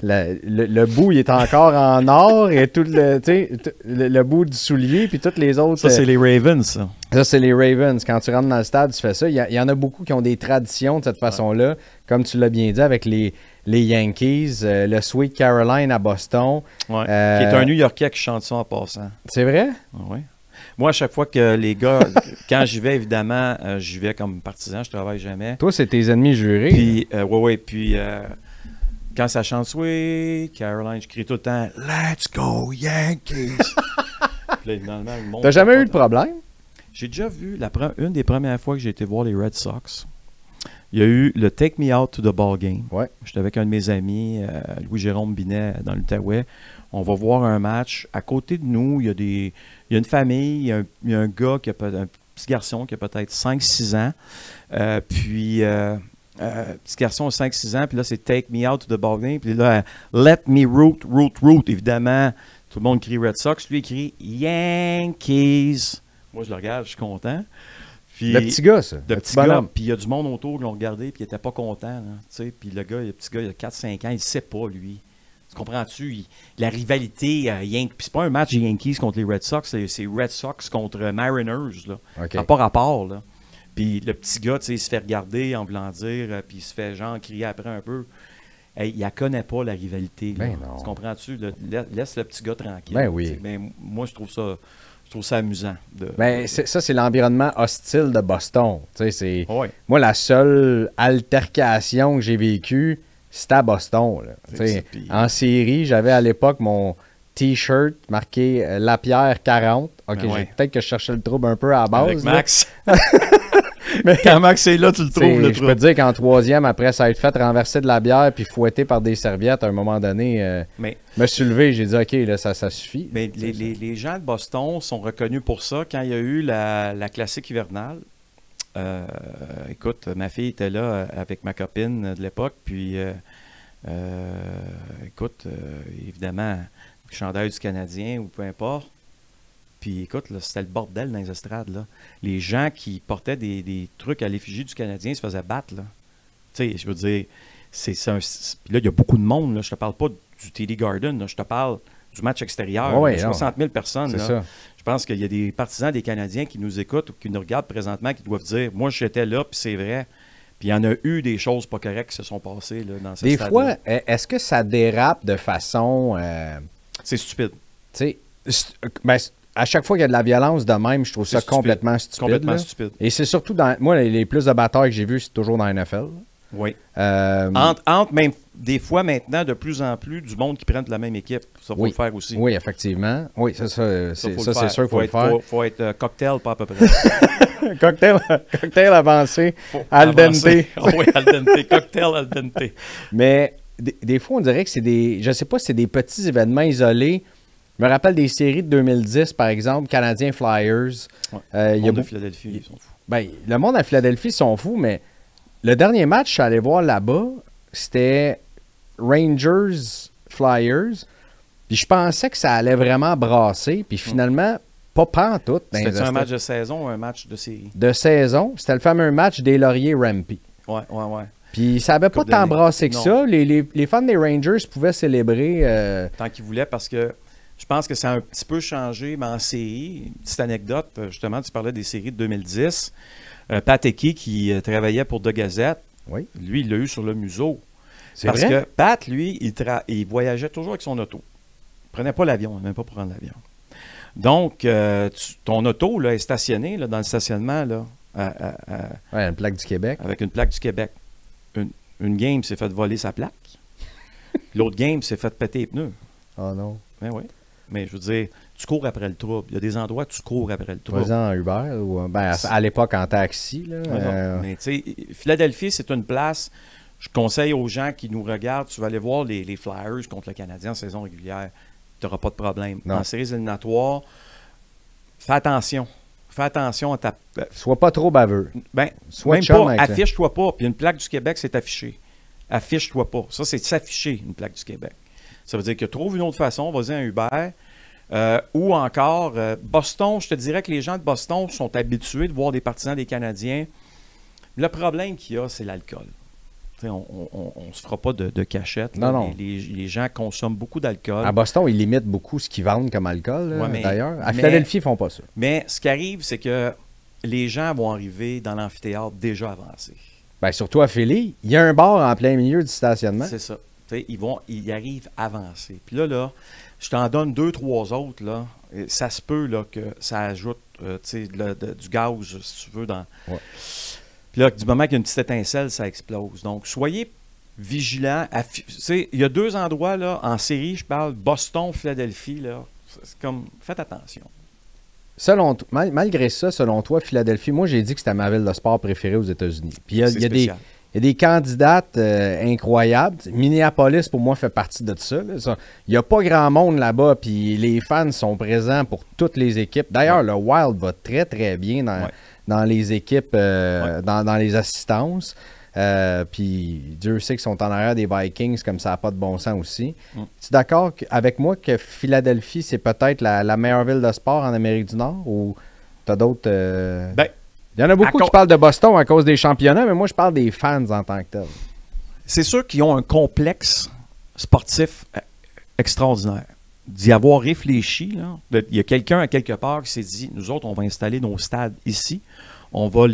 E: le bout, il est encore en or et tout le bout du soulier, puis toutes les autres...
C: Ça, c'est les Ravens, ça.
E: Ça, c'est les Ravens. Quand tu rentres dans le stade, tu fais ça. Il y en a beaucoup qui ont des traditions de cette façon-là, comme tu l'as bien dit, avec les Yankees, le Sweet Caroline à Boston.
C: Ouais. Qui est un New-Yorkais qui chante ça en passant.
E: C'est vrai?
C: Oui. Moi, à chaque fois que les gars, quand j'y vais, évidemment, j'y vais comme partisan, je travaille jamais.
E: Toi, c'est tes ennemis jurés.
C: Puis, puis quand ça chante Sweet Caroline, je crie tout le temps « Let's go Yankees! » Puis là, finalement, le monde...
E: T'as jamais eu de problème?
C: J'ai déjà vu, une des premières fois que j'ai été voir les Red Sox, il y a eu le Take Me Out to the Ball Game.
E: Ouais.
C: J'étais avec un de mes amis, Louis-Jérôme Binet, dans l'Outaouais. On va voir un match. À côté de nous, il y a une famille, il y a un gars, un petit garçon qui a peut-être 5-6 ans. Petit garçon de 5-6 ans, puis là, c'est Take Me Out to the Ball Game. Puis là, Let Me root. Évidemment, tout le monde crie Red Sox. Lui, il crie Yankees. Moi, je le regarde, je suis content. Puis,
E: le petit gars, ça.
C: Le petit gars, puis il y a du monde autour qui l'ont regardé, puis il n'était pas content. Puis le petit gars, il a 4-5 ans, il ne sait pas, lui. Tu comprends-tu? La rivalité, puis c'est pas un match Yankees contre les Red Sox, c'est Red Sox contre Mariners. Là.
E: Okay.
C: Ça n'a pas rapport. Là. Puis le petit gars, il se fait regarder en voulant dire, puis il se fait genre crier après un peu. Hey, il ne connaît pas la rivalité. Là.
E: Ben non.
C: Tu comprends-tu? Laisse le petit gars tranquille.
E: Ben oui.
C: Mais moi, je trouve ça amusant.
E: Ça, c'est l'environnement hostile de Boston.
C: Ouais.
E: Moi, la seule altercation que j'ai vécue, c'était à Boston. Là. En série, j'avais à l'époque mon T-shirt marqué Lapierre 40. OK, peut-être que je cherchais le trouble un peu à la base.
C: Avec Max. Mais quand Max est là, tu le trouves, le
E: je peux te dire qu'en troisième, après ça a été fait renverser de la bière puis fouetté par des serviettes, à un moment donné, me suis levé, j'ai dit OK, là, ça suffit.
C: Mais les gens de Boston sont reconnus pour ça. Quand il y a eu la classique hivernale, écoute, ma fille était là avec ma copine de l'époque, puis écoute, évidemment, le chandail du Canadien ou peu importe. Puis écoute, là, c'était le bordel dans les estrades. Là. Les gens qui portaient des trucs à l'effigie du Canadien se faisaient battre. Là. Tu sais, je veux dire, puis là, il y a beaucoup de monde. Là. Je te parle pas du TD Garden, là. Je te parle du match extérieur.
E: Ouais,
C: 60 000 personnes.
E: C'est
C: là.
E: ça.
C: Je pense qu'il y a des partisans des Canadiens qui nous écoutent ou qui nous regardent présentement qui doivent dire « Moi, j'étais là, puis c'est vrai. » Puis il y en a eu des choses pas correctes qui se sont passées là, dans ce stade-là.
E: Des fois, est-ce que ça dérape de façon...
C: C'est stupide.
E: Tu sais, à chaque fois qu'il y a de la violence de même, je trouve ça complètement stupide.
C: Complètement stupide.
E: Et c'est surtout dans... Moi, les plus de batailles que j'ai vues, c'est toujours dans la NFL.
C: Oui. Entre même des fois maintenant, de plus en plus, du monde qui prennent de la même équipe. Ça, faut le faire aussi.
E: Oui, effectivement. Oui, c'est sûr qu'il faut le faire.
C: Il faut être cocktail, pas à peu près.
E: cocktail avancé, al dente.
C: Oui, al dente. Cocktail al dente.
E: Mais des fois, on dirait que c'est des... Je sais pas si c'est des petits événements isolés. Je me rappelle des séries de 2010, par exemple, Canadiens Flyers.
C: Le monde de Philadelphie, ils sont fous.
E: Ben, le monde à Philadelphie, ils sont fous, mais le dernier match, je suis allé voir là-bas, c'était Rangers Flyers. Puis je pensais que ça allait vraiment brasser. Puis finalement, pas pantoute.
C: C'était un match de saison ou un match de série?
E: De saison. C'était le fameux match des Lauriers-Rampy.
C: Ouais.
E: Puis ça n'avait pas tant brassé que ça. Les fans des Rangers pouvaient célébrer.
C: Tant qu'ils voulaient, parce que je pense que ça a un petit peu changé, mais en série. Une petite anecdote, justement, tu parlais des séries de 2010. Pat Hickey, qui travaillait pour The Gazette, lui, il l'a eu sur le museau. Parce que Pat, lui, il voyageait toujours avec son auto. Il ne prenait pas l'avion, même pas pour prendre l'avion. Donc, ton auto là, est stationnée là, dans le stationnement. Là,
E: une plaque du Québec.
C: Avec une plaque du Québec. Une game s'est fait voler sa plaque. L'autre game s'est fait péter les pneus.
E: Oh non.
C: Ben oui. Mais je veux dire, tu cours après le trouble. Il y a des endroits où tu cours après le trouble.
E: Vas-y en Uber ou à l'époque en taxi. Là,
C: Mais tu sais, Philadelphie, c'est une place. Je conseille aux gens qui nous regardent, tu vas aller voir les Flyers contre le Canadien en saison régulière. Tu n'auras pas de problème.
E: Non.
C: En séries éliminatoires, fais attention. Fais attention à ta...
E: Sois pas trop baveux.
C: Ben,
E: Sois
C: même pas, affiche-toi pas. Puis une plaque du Québec, c'est affiché. Affiche-toi pas. Ça, c'est s'afficher, une plaque du Québec. Ça veut dire que trouve une autre façon, vas-y un Uber. Ou encore, Boston, je te dirais que les gens de Boston sont habitués de voir des partisans des Canadiens Le problème qu'il y a, c'est l'alcool. On ne se fera pas de cachette.
E: Non, non.
C: Les gens consomment beaucoup d'alcool.
E: À Boston, ils limitent beaucoup ce qu'ils vendent comme alcool, d'ailleurs. À Philadelphie, ils ne font pas ça.
C: Mais ce qui arrive, c'est que les gens vont arriver dans l'amphithéâtre déjà avancés.
E: Bien, surtout à Philly, il y a un bar en plein milieu du stationnement.
C: C'est ça. Ils arrivent avancés. Puis là, je t'en donne 2-3 autres. Là, et ça se peut là, que ça ajoute du gaz, si tu veux, dans... Ouais. Puis là, du moment qu'il y a une petite étincelle, ça explose. Donc, soyez vigilants. Il y a 2 endroits là, en série, je parle Boston, Philadelphie. Là, c'est comme, faites attention.
E: Malgré ça, selon toi, Philadelphie, moi, j'ai dit que c'était ma ville de sport préférée aux États-Unis. Puis il y a des candidates incroyables. Minneapolis, pour moi, fait partie de ça. Il n'y a pas grand monde là-bas, puis les fans sont présents pour toutes les équipes. D'ailleurs, le Wild va très, très bien dans les équipes, dans les assistances. Puis Dieu sait qu'ils sont en arrière des Vikings, comme ça n'a pas de bon sens aussi. Tu es d'accord avec moi que Philadelphie, c'est peut-être la meilleure ville de sport en Amérique du Nord, ou tu as d'autres... Il y en a beaucoup qui parlent de Boston à cause des championnats, mais moi, je parle des fans en tant que tels.
C: C'est sûr qu'ils ont un complexe sportif extraordinaire. D'y avoir réfléchi, là, il y a quelqu'un à quelque part qui s'est dit, nous autres, on va installer nos stades ici, on va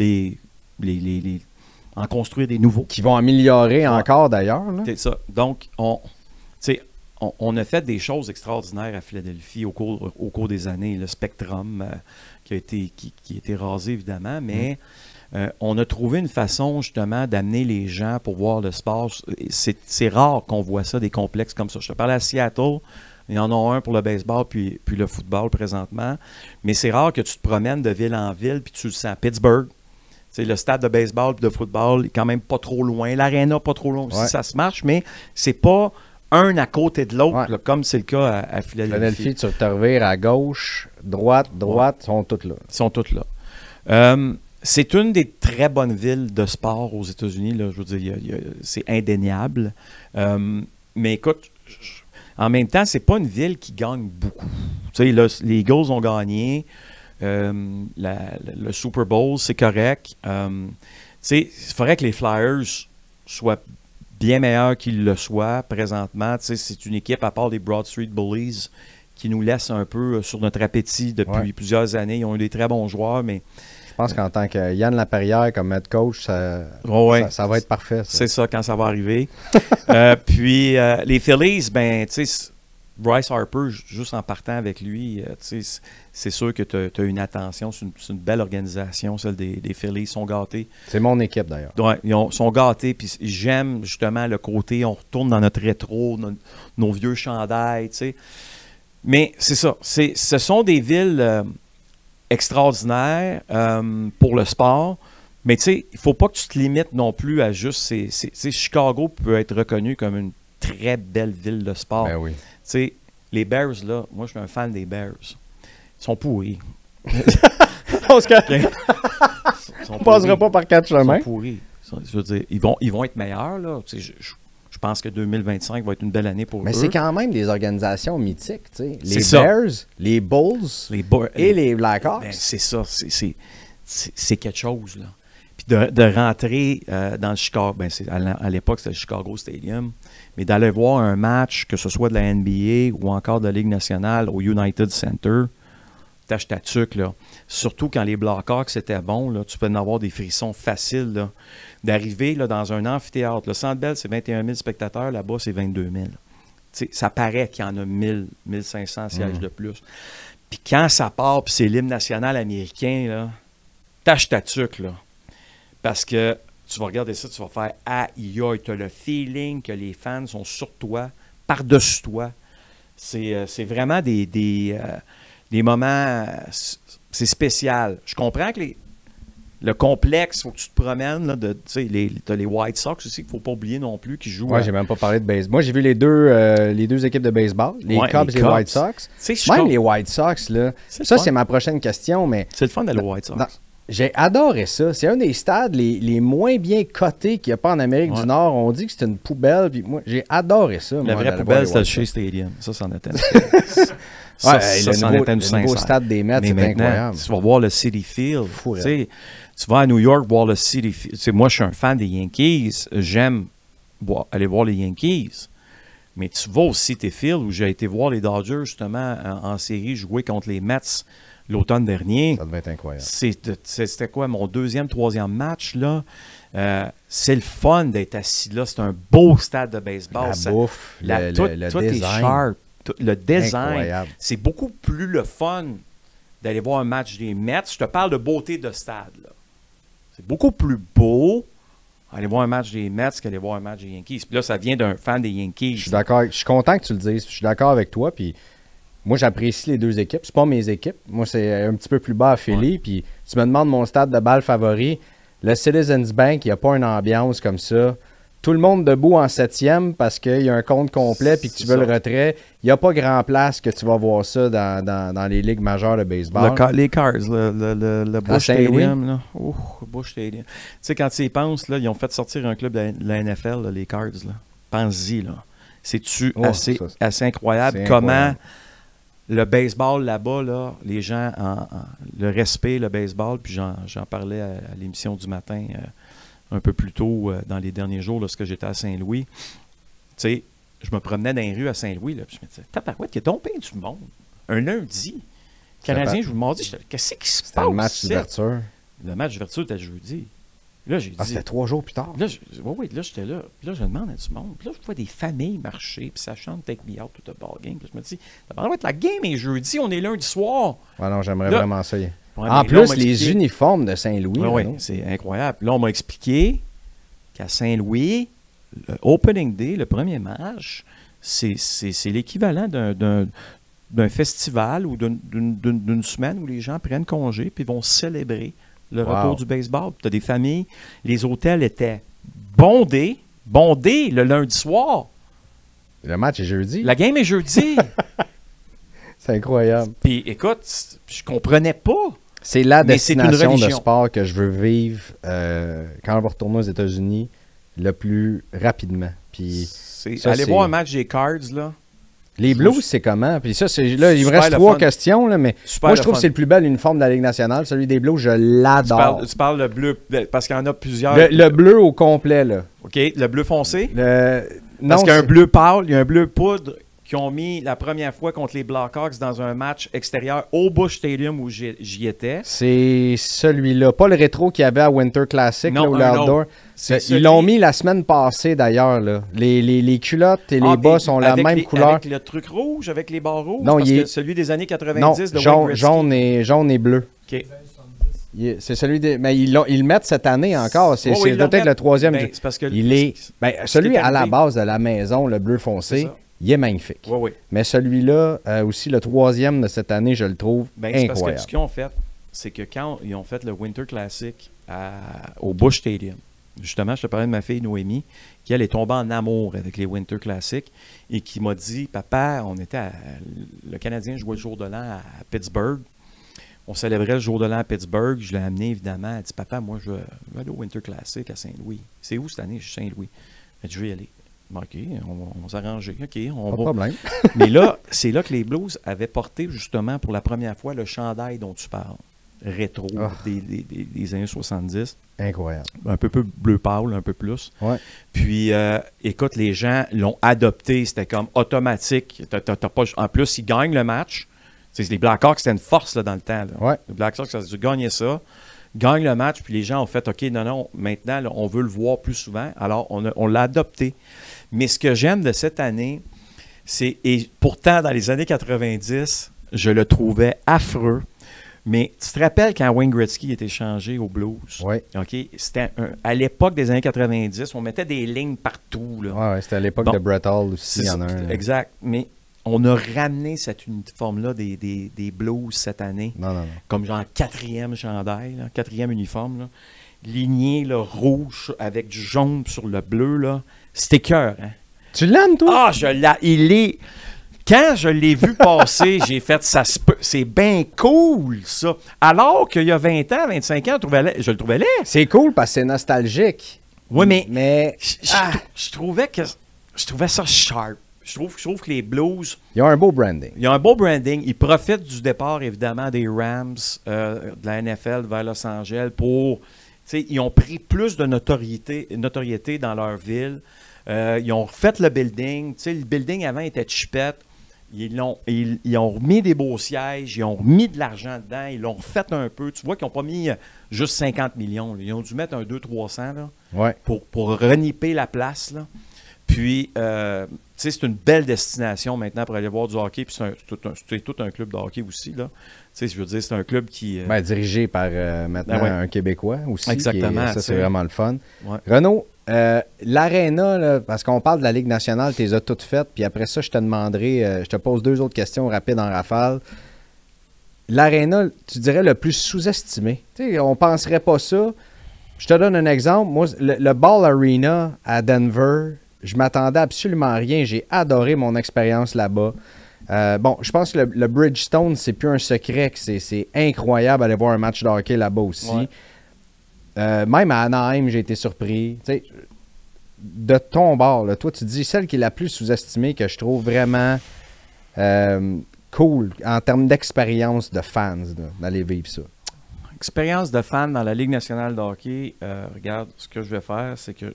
C: en construire des nouveaux. Qui
E: vont améliorer encore, d'ailleurs.
C: C'est ça. Donc, on a fait des choses extraordinaires à Philadelphie au cours des années. Le Spectrum qui a été rasé, évidemment, mais on a trouvé une façon, justement, d'amener les gens pour voir le sport. C'est rare qu'on voit ça, des complexes comme ça. Je te parlais à Seattle, il y en a un pour le baseball puis le football présentement, mais c'est rare que tu te promènes de ville en ville puis tu le sens. Pittsburgh, le stade de baseball et de football est quand même pas trop loin. L'aréna, pas trop loin aussi, ça se marche, mais c'est pas un à côté de l'autre, comme c'est le cas à Philadelphie.
E: Philadelphie, tu te revires à gauche, droite, ils sont toutes là.
C: Ils sont toutes là. C'est une des très bonnes villes de sport aux États-Unis. Là, je veux dire, c'est indéniable. Mais écoute, en même temps, c'est pas une ville qui gagne beaucoup. Tu sais, les Eagles ont gagné. Le Super Bowl, c'est correct. Il faudrait que les Flyers soient bien meilleurs qu'ils le soient présentement. C'est une équipe, à part les Broad Street Bullies, qui nous laisse un peu sur notre appétit depuis plusieurs années. Ils ont eu des très bons joueurs, mais...
E: Je pense qu'en tant que Yann Laperrière comme head coach, ça va être parfait. Ça.
C: C'est ça, quand ça va arriver. Puis, les Phillies, Bryce Harper, juste en partant avec lui, c'est sûr que tu as une attention. C'est une belle organisation, celle des Phillies. Ils sont gâtés.
E: C'est mon équipe, d'ailleurs.
C: Ouais, ils sont gâtés. Puis j'aime justement le côté, on retourne dans notre rétro, nos vieux chandails. Mais c'est ça. Ce sont des villes extraordinaires pour le sport. Mais il ne faut pas que tu te limites non plus à juste... Chicago peut être reconnu comme une très belle ville de sport.
E: Ben oui.
C: Les Bears, là, moi, je suis un fan des Bears. Ils sont pourris.
E: On ne passera pas par 4 chemins.
C: Ils sont pourris. Je veux dire, ils vont être meilleurs, là. Je pense que 2025 va être une belle année pour eux.
E: Mais c'est quand même des organisations mythiques, Les Bears, les Bulls et les Blackhawks.
C: Ben, c'est ça. C'est quelque chose, là. Puis de rentrer dans le Chicago, à l'époque, c'était le Chicago Stadium, mais d'aller voir un match, que ce soit de la NBA ou encore de la Ligue nationale au United Center, tâche ta tuque, là. Surtout quand les Blackhawks étaient bons, là, tu peux en avoir des frissons faciles, là. D'arriver là, dans un amphithéâtre. Le Centre Bell, c'est 21 000 spectateurs, là-bas, c'est 22 000. Ça paraît qu'il y en a 1000, 1500 sièges de plus. Puis quand ça part, puis c'est l'hymne national américain, là, tâche ta tuque, là. Parce que tu vas regarder ça, tu vas faire « aïe, aïe », tu as le feeling que les fans sont sur toi, par-dessus toi. C'est vraiment des moments... c'est spécial. Je comprends que le complexe, il faut que tu te promènes. Tu as les White Sox aussi, qu'il ne faut pas oublier non plus, qui jouent...
E: Moi, j'ai même pas parlé de baseball. Moi, j'ai vu les deux équipes de baseball, les Cubs et les White Sox. Même les White Sox, là, ça, c'est ma prochaine question, mais...
C: C'est le fun d'aller aux White Sox.
E: J'ai adoré ça. C'est un des stades les moins bien cotés qu'il n'y a pas en Amérique du Nord. On dit que c'est une poubelle. Puis moi, j'ai adoré ça.
C: La vraie poubelle, c'était le Shea Stadium. Ça, c'en était. Ça,
E: le
C: c'en
E: nouveau,
C: était une
E: le nouveau
C: sincère.
E: stade des Mets,
C: Mais
E: c'est
C: maintenant,
E: incroyable.
C: tu vas voir le Citi Field.
E: Fou,
C: Tu sais, tu vas à New York voir le Citi Field. Tu sais, moi, je suis un fan des Yankees. J'aime aller voir les Yankees. Mais tu vas au Citi Field où j'ai été voir les Dodgers, justement, en série, jouer contre les Mets l'automne dernier.
E: Ça devait être incroyable.
C: C'était quoi, mon deuxième, troisième match, là? C'est le fun d'être assis là. C'est un beau stade de baseball.
E: La bouffe, le
C: tout est
E: design.
C: sharp. Le design.
E: Incroyable.
C: C'est beaucoup plus le fun d'aller voir un match des Mets. Je te parle de beauté de stade, là. C'est beaucoup plus beau aller voir un match des Mets qu'aller voir un match des Yankees. Puis là, ça vient d'un fan des Yankees.
E: Je suis d'accord. Je suis content que tu le dises. Je suis d'accord avec toi. Puis moi, j'apprécie les deux équipes. C'est pas mes équipes. Moi, c'est un petit peu plus bas à Philly.
C: Ouais.
E: Puis tu me demandes mon stade de balle favori. Le Citizens Bank, il n'y a pas une ambiance comme ça. Tout le monde debout en 7e parce qu'il y a un compte complet puis que tu veux le retrait. Il n'y a pas grand place que tu vas voir ça dans les ligues majeures de baseball.
C: Les Cards, le Busch Stadium. Là. Busch Stadium. Tu sais, quand tu y penses, là, ils ont fait sortir un club de la NFL, là, les Cards. Là. Pense-y. Là. C'est-tu assez incroyable comment le baseball là-bas, là, les gens, le respect, le baseball, puis j'en parlais à l'émission du matin un peu plus tôt dans les derniers jours lorsque j'étais à Saint-Louis. Tu sais, je me promenais dans les rues à Saint-Louis, là, puis je me disais, tabarouette, il y a donc bien du monde. Un lundi. Canadien, je vous m'en dis, qu'est-ce qui se passe?
E: C'était le match d'ouverture.
C: Le match d'ouverture était jeudi. Là, j'ai dit.
E: C'était 3 jours plus tard.
C: Là, là, j'étais là. Puis là, je demande à du monde. Puis là, je vois des familles marcher. Puis ça chante Take Me Out to the Ball Game. Puis je me dis, la game est jeudi, on est lundi soir.
E: Ouais, non, j'aimerais vraiment ça.
C: Ouais,
E: en plus, les uniformes de Saint-Louis.
C: Oui, c'est incroyable. Là, on m'a expliqué qu'à Saint-Louis, le Opening Day, le premier match, c'est l'équivalent d'un festival ou d'une semaine où les gens prennent congé puis vont célébrer le retour du baseball. Tu as des familles, les hôtels étaient bondés le lundi soir.
E: Le match est jeudi.
C: La game est jeudi.
E: C'est incroyable.
C: Puis écoute, je comprenais pas.
E: C'est la destination de sport que je veux vivre quand on va retourner aux États-Unis le plus rapidement. Puis
C: aller voir un match des Cards, là.
E: Les Blues, c'est comment? Puis ça, là, il me reste 3 questions, là, mais moi, je trouve que c'est le plus bel uniforme de la Ligue nationale. Celui des Blues, je l'adore.
C: Tu parles le bleu, parce qu'il y en a plusieurs.
E: Le bleu au complet, là.
C: OK, le bleu foncé?
E: Non,
C: parce qu'il y a un bleu pâle, il y a un bleu poudre qu'ils ont mis la première fois contre les Blackhawks dans un match extérieur au Busch Stadium où j'y étais.
E: C'est celui-là. Pas le rétro qu'il y avait à Winter Classic
C: non,
E: là, ou l'Outdoor. Ils l'ont mis la semaine passée d'ailleurs. Là. Les culottes et les bas sont la même couleur.
C: Avec le truc rouge, avec les barres rouges?
E: Non,
C: parce que celui des années 90 de
E: Wayne Gretzky. Jaune et bleu.
C: OK.
E: C'est celui des. Mais ils le mettent cette année encore. C'est peut-être le troisième.
C: C'est parce que
E: celui à la base de la maison, le bleu foncé, il est magnifique.
C: Oui.
E: Mais celui-là, aussi le troisième de cette année, je le trouve incroyable.
C: Parce que ce qu'ils ont fait, c'est que quand ils ont fait le Winter Classic au Busch Stadium, justement, je te parlais de ma fille Noémie, qui elle est tombée en amour avec les Winter Classic et qui m'a dit, papa, le Canadien jouait le jour de l'an à Pittsburgh. On célébrait le jour de l'an à Pittsburgh. Je l'ai amené, évidemment. Elle dit, papa, moi, je vais aller au Winter Classic à Saint-Louis. C'est où cette année? Je suis Saint-Louis. Elle dit, je vais y aller. OK, on va s'arranger. OK,
E: pas de problème.
C: Mais là, c'est là que les Blues avaient porté, justement, pour la première fois, le chandail dont tu parles. Rétro des années 70.
E: Incroyable.
C: Un peu bleu pâle, un peu plus.
E: Ouais.
C: Puis, écoute, les gens l'ont adopté. C'était comme automatique. En plus, ils gagnent le match. Les Blackhawks, c'était une force là, dans le temps. Là.
E: Ouais.
C: Les Blackhawks, ça a dû gagner ça. Gagnent le match, puis les gens ont fait « OK, non, maintenant, là, on veut le voir plus souvent. » Alors, on l'a adopté. Mais ce que j'aime de cette année, et pourtant, dans les années 90, je le trouvais affreux. Mais tu te rappelles quand Wayne Gretzky était échangé aux Blues?
E: Oui.
C: OK? C'était à l'époque des années 90, on mettait des lignes partout.
E: Oui, c'était à l'époque de Brett Hall aussi. Il y en a un.
C: Exact. Mais on a ramené cet uniforme-là des Blues cette année.
E: Non.
C: Comme genre 4e chandail, 4e uniforme. Là. Ligné là, rouge avec du jaune sur le bleu. Là. C'était cœur, hein?
E: Tu l'aimes, toi?
C: Ah, quand je l'ai vu passer, j'ai fait ça. C'est bien cool, ça. Alors qu'il y a 20 ans, 25 ans, je le trouvais laid.
E: C'est cool parce que c'est nostalgique.
C: Oui, mais
E: je
C: trouvais ça sharp. Je trouve que les Blues...
E: Ils ont un beau branding.
C: Ils ont un beau branding. Ils profitent du départ, évidemment, des Rams de la NFL vers Los Angeles pour... Ils ont pris plus de notoriété dans leur ville. Ils ont refait le building. Le building avant était chipette. Ils ont remis des beaux sièges, ils ont remis de l'argent dedans, ils l'ont refait un peu. Tu vois qu'ils n'ont pas mis juste 50 millions. Là. Ils ont dû mettre un 200-300 pour reniper la place. Là. Puis, c'est une belle destination maintenant pour aller voir du hockey. Puis c'est tout un club de hockey aussi. Là. Je veux dire, c'est un club qui...
E: dirigé par maintenant un Québécois aussi.
C: Exactement.
E: Ça, c'est vraiment le fun.
C: Ouais.
E: Renaud, l'aréna, parce qu'on parle de la Ligue nationale, tu les as toutes faites, puis après ça, je te demanderai, je te pose 2 autres questions rapides en rafale. L'aréna, tu dirais le plus sous-estimé. On ne penserait pas ça. Je te donne un exemple. Moi, le Ball Arena à Denver, je m'attendais absolument à rien. J'ai adoré mon expérience là-bas. Je pense que le Bridgestone, c'est plus un secret, que c'est incroyable d'aller voir un match de hockey là-bas aussi.
C: Ouais.
E: Même à Anaheim, j'ai été surpris. T'sais, de ton bord, là, toi, tu dis celle qui est la plus sous-estimée que je trouve vraiment cool en termes d'expérience de fans d'aller vivre ça.
C: Expérience de fan dans la Ligue nationale de hockey, regarde, ce que je vais faire, c'est que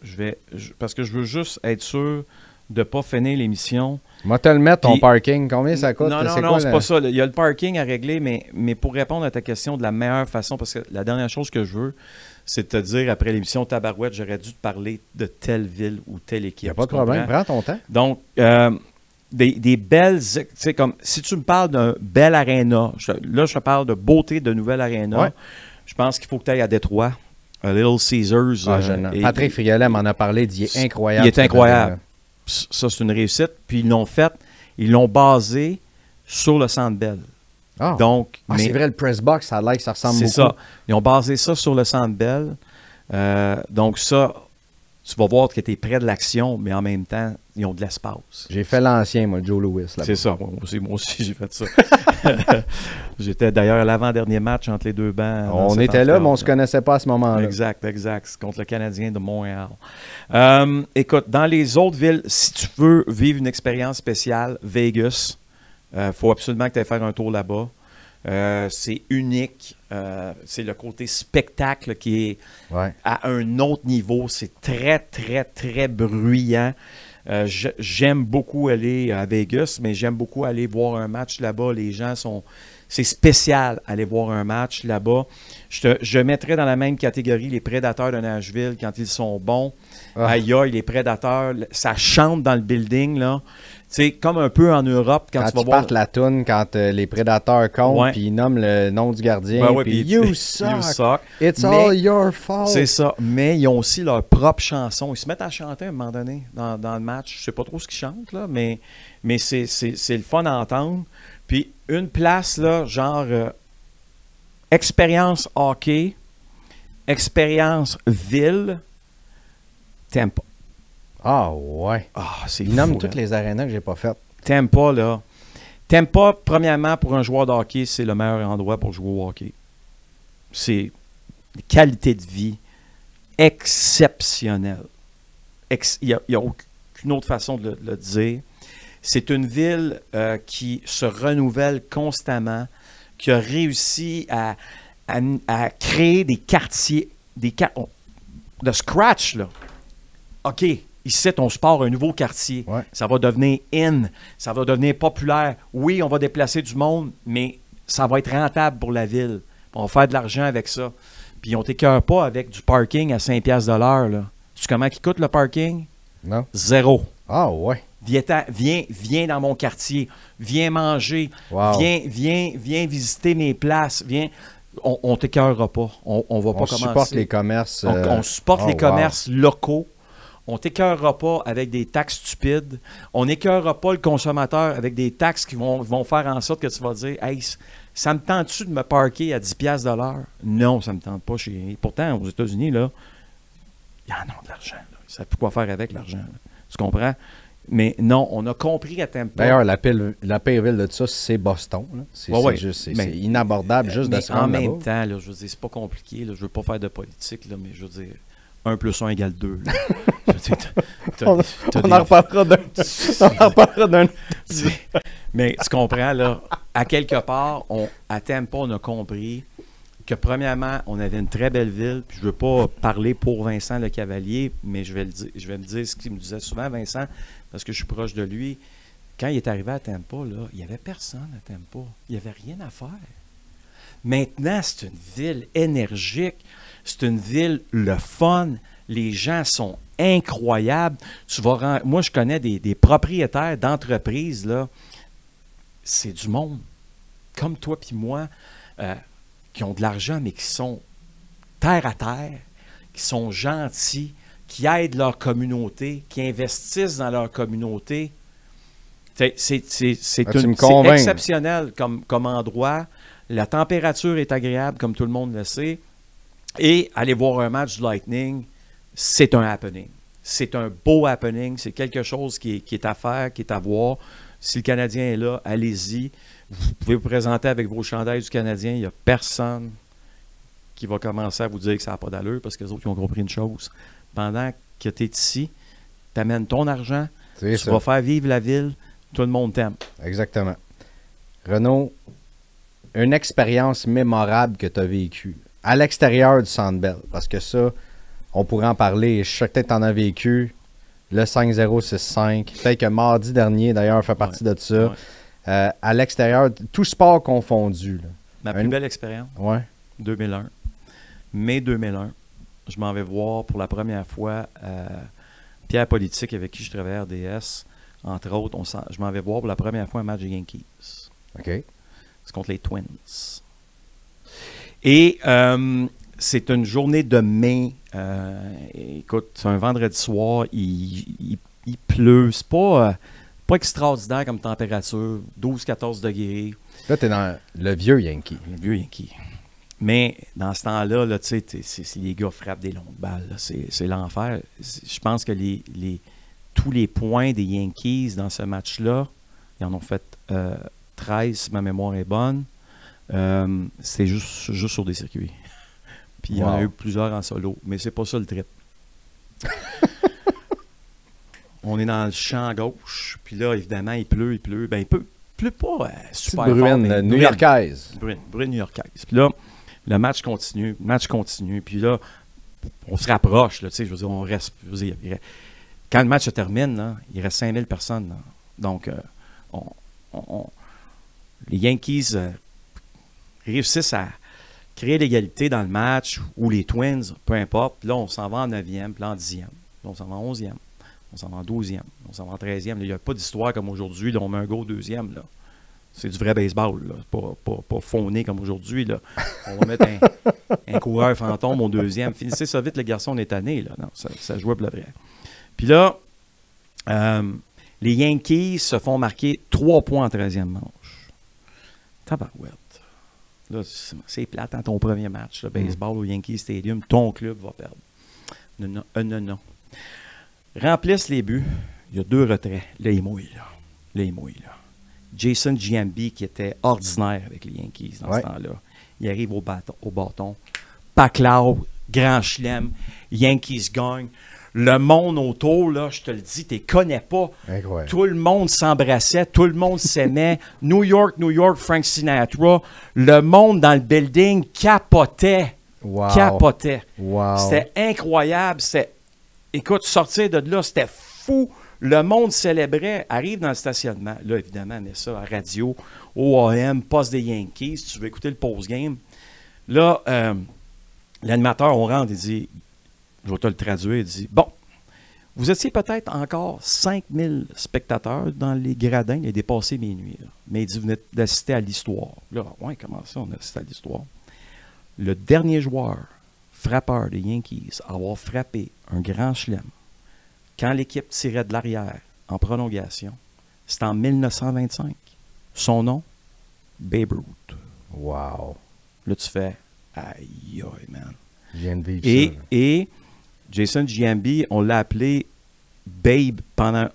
C: parce que je veux juste être sûr de ne pas finir l'émission.
E: Moi, te le mettre, ton parking, combien ça coûte?
C: Non, c'est pas ça. Il y a le parking à régler, mais pour répondre à ta question de la meilleure façon, parce que la dernière chose que je veux, c'est de te dire, après l'émission Tabarouette, j'aurais dû te parler de telle ville ou telle équipe.
E: Il n'y a pas de problème, prends ton temps.
C: Donc, des belles... Tu sais, comme si tu me parles d'un bel aréna, là, je te parle de beauté de nouvelle aréna. Ouais. Je pense qu'il faut que tu ailles à Détroit. Little Caesars.
E: Patrick Friolet m'en a parlé, il est incroyable.
C: Il est incroyable. Ça, c'est une réussite. Puis ils l'ont basé sur le Centre Bell.
E: Ah.
C: Donc,
E: c'est vrai, le press box, ça a l'air que ça ressemble beaucoup.
C: C'est ça. Ils ont basé ça sur le Centre Bell. Donc ça, tu vas voir que tu es près de l'action, mais en même temps, ils ont de l'espace.
E: J'ai fait l'ancien, moi, Joe Louis.
C: C'est ça. Moi aussi, j'ai fait ça. J'étais d'ailleurs à l'avant-dernier match entre les deux bancs.
E: On était là, mais on ne se connaissait pas à ce moment-là.
C: Exact. C'est contre le Canadien de Montréal. Écoute, dans les autres villes, si tu veux vivre une expérience spéciale, Vegas, faut absolument que tu ailles faire un tour là-bas. C'est unique. C'est le côté spectacle qui est à un autre niveau. C'est très, très, très bruyant. J'aime beaucoup aller à Vegas, mais j'aime beaucoup aller voir un match là-bas. Les gens sont... C'est spécial aller voir un match là-bas. Je mettrais dans la même catégorie les Prédateurs de Nashville quand ils sont bons. Aïe, les Prédateurs, ça chante dans le building, là. C'est comme un peu en Europe quand tu vas voir...
E: la toune, quand les Prédateurs comptent, puis ils nomment le nom du gardien, puis you suck, it's all your fault.
C: C'est ça, mais ils ont aussi leur propre chanson. Ils se mettent à chanter à un moment donné dans le match. Je sais pas trop ce qu'ils chantent, là, mais c'est le fun à entendre. Puis une place, là, genre expérience hockey, expérience ville, Tampa.
E: Ah ouais.
C: C'est
E: Ils nomment toutes les arénas que j'ai pas faites.
C: Tampa, là. Tampa, premièrement, pour un joueur de hockey, c'est le meilleur endroit pour jouer au hockey. C'est une qualité de vie exceptionnelle. Il n'y a aucune autre façon de le dire. C'est une ville qui se renouvelle constamment, qui a réussi à créer des quartiers, de scratch, là. OK, ici, on se part un nouveau quartier.
E: Ouais.
C: Ça va devenir in, ça va devenir populaire. Oui, on va déplacer du monde, mais ça va être rentable pour la ville. On va faire de l'argent avec ça. Puis on ne t'écœure pas avec du parking à 5$ de l'heure. Là. Tu sais comment il coûte le parking?
E: Non.
C: 0.
E: Ah ouais.
C: Viens dans mon quartier. Viens manger.
E: Wow.
C: Viens visiter mes places. On ne t'écœurera pas. On va pas commencer.
E: On supporte les commerces.
C: On supporte les commerces locaux. On ne t'écœurera pas avec des taxes stupides. On n'écœurera pas le consommateur avec des taxes qui vont faire en sorte que tu vas dire « Hey, ça me tente-tu de me parker à 10$ de l'heure? » Non, ça ne me tente pas. Pourtant, aux États-Unis, là, il y en a de l'argent. Là. Ils ne savent plus quoi faire avec l'argent. Là. Tu comprends? Mais non, on a compris à Tampa.
E: D'ailleurs, la pire ville de ça, c'est Boston. Là. C'est inabordable juste de se rendre
C: en même temps, là, je veux dire, c'est pas compliqué. Là, je veux pas faire de politique, là, mais je veux dire, 1 + 1 = 2.
E: On en reparlera d'un.
C: Mais tu comprends, là, à quelque part, à Tampa, on a compris que premièrement, on avait une très belle ville. Puis je ne veux pas parler pour Vincent Le Cavalier, mais je vais me dire ce qu'il me disait souvent, Vincent, parce que je suis proche de lui. Quand il est arrivé à Tampa, là, il n'y avait personne à Tampa. Il n'y avait rien à faire. Maintenant, c'est une ville énergique. C'est une ville le fun. Les gens sont incroyables. Moi, je connais des propriétaires d'entreprises, là. C'est du monde, comme toi puis moi, qui ont de l'argent, mais qui sont terre à terre, qui sont gentils, qui aident leur communauté, qui investissent dans leur communauté. C'est exceptionnel comme endroit. La température est agréable, comme tout le monde le sait. Et aller voir un match du Lightning, c'est un happening. C'est un beau happening. C'est quelque chose qui est à faire, qui est à voir. Si le Canadien est là, allez-y. Vous pouvez vous présenter avec vos chandails du Canadien. Il n'y a personne qui va commencer à vous dire que ça n'a pas d'allure parce que les autres ils ont compris une chose. Pendant que tu es ici, tu amènes ton argent, tu vas faire vivre la ville, tout le monde t'aime.
E: Exactement. Renaud, une expérience mémorable que tu as vécue à l'extérieur du Centre Bell, parce que ça, on pourrait en parler. Je sais que tu en as vécu. Le 5-0-6-5. Peut-être que mardi dernier, d'ailleurs, fait partie de ça. Ouais. À l'extérieur, tout sport confondu. Là.
C: Ma plus belle expérience, 2001. Mai 2001, je m'en vais voir pour la première fois Pierre Politique, avec qui je travaille à RDS. Entre autres, je m'en vais voir pour la première fois un match des Yankees.
E: OK.
C: C'est contre les Twins. Et c'est une journée de mai. Écoute, c'est un vendredi soir. Il pleut. C'est pas extraordinaire comme température. 12-14 degrés.
E: Là, t'es dans le vieux Yankee.
C: Le vieux Yankee. Mais dans ce temps-là, là, tu sais, les gars frappent des longues balles. Là. C'est l'enfer. Je pense que tous les points des Yankees dans ce match-là, ils en ont fait 13, si ma mémoire est bonne. C'est juste sur des circuits. Puis il y en a eu plusieurs en solo. Mais c'est pas ça le trip. On est dans le champ gauche. Puis là, évidemment, il pleut. Ben, il pleut pas super fort.
E: Bruine new-yorkaise.
C: Bruine new-yorkaise. Puis là, le match continue. Puis là, on se rapproche. Là, je veux dire, on reste. Quand le match se termine, là, il reste 5000 personnes. Là. Donc, les Yankees réussissent à créer l'égalité dans le match, ou les Twins, peu importe. Puis là, on s'en va en 9e, puis là en 10e. Puis là, on s'en va en 11e. On s'en va en 12e. On s'en va en 13e. Là, il n'y a pas d'histoire comme aujourd'hui. Là, on met un go au 2e. Là. C'est du vrai baseball. Là. Pas fauné comme aujourd'hui. Là. On va mettre un coureur fantôme au 2e. Finissez ça vite, le garçon, on est tanné. Là. Non, ça jouait pour le vrai. Puis là, les Yankees se font marquer 3 points en 13e manche. Tabarouette. Là, c'est plate, hein, ton premier match, le baseball au Yankee Stadium, ton club va perdre. Non. Remplissent les buts. Il y a 2 retraits. Là, il mouille. Jason Giambi, qui était ordinaire avec les Yankees dans ce temps-là, il arrive au bâton. Paclao, grand chelem. Yankees gagnent. Le monde autour, là, je te le dis, tu ne connais pas.
E: Incroyable.
C: Tout le monde s'embrassait, tout le monde s'aimait. New York, Frank Sinatra. Le monde dans le building capotait.
E: Wow.
C: Capotait.
E: Wow.
C: C'était incroyable. Écoute, sortir de là, c'était fou. Le monde célébrait. Arrive dans le stationnement. Là, évidemment, mais ça, à radio, OAM, poste des Yankees, si tu veux écouter le post-game. Là, l'animateur, on rentre, il dit... Je vais te le traduire. Il dit, bon, vous étiez peut-être encore 5000 spectateurs dans les gradins. Il a dépassé minuit. Là. Mais il dit, vous venez d'assister à l'histoire. Là, comment ça, on a assisté à l'histoire? Le dernier joueur frappeur des Yankees à avoir frappé un grand chelem quand l'équipe tirait de l'arrière en prolongation, c'était en 1925. Son nom, Babe Ruth.
E: Wow.
C: Là, tu fais, aïe, man.
E: Je viens de vivre ça.
C: Et Jason Giambi, on l'a appelé Babe pendant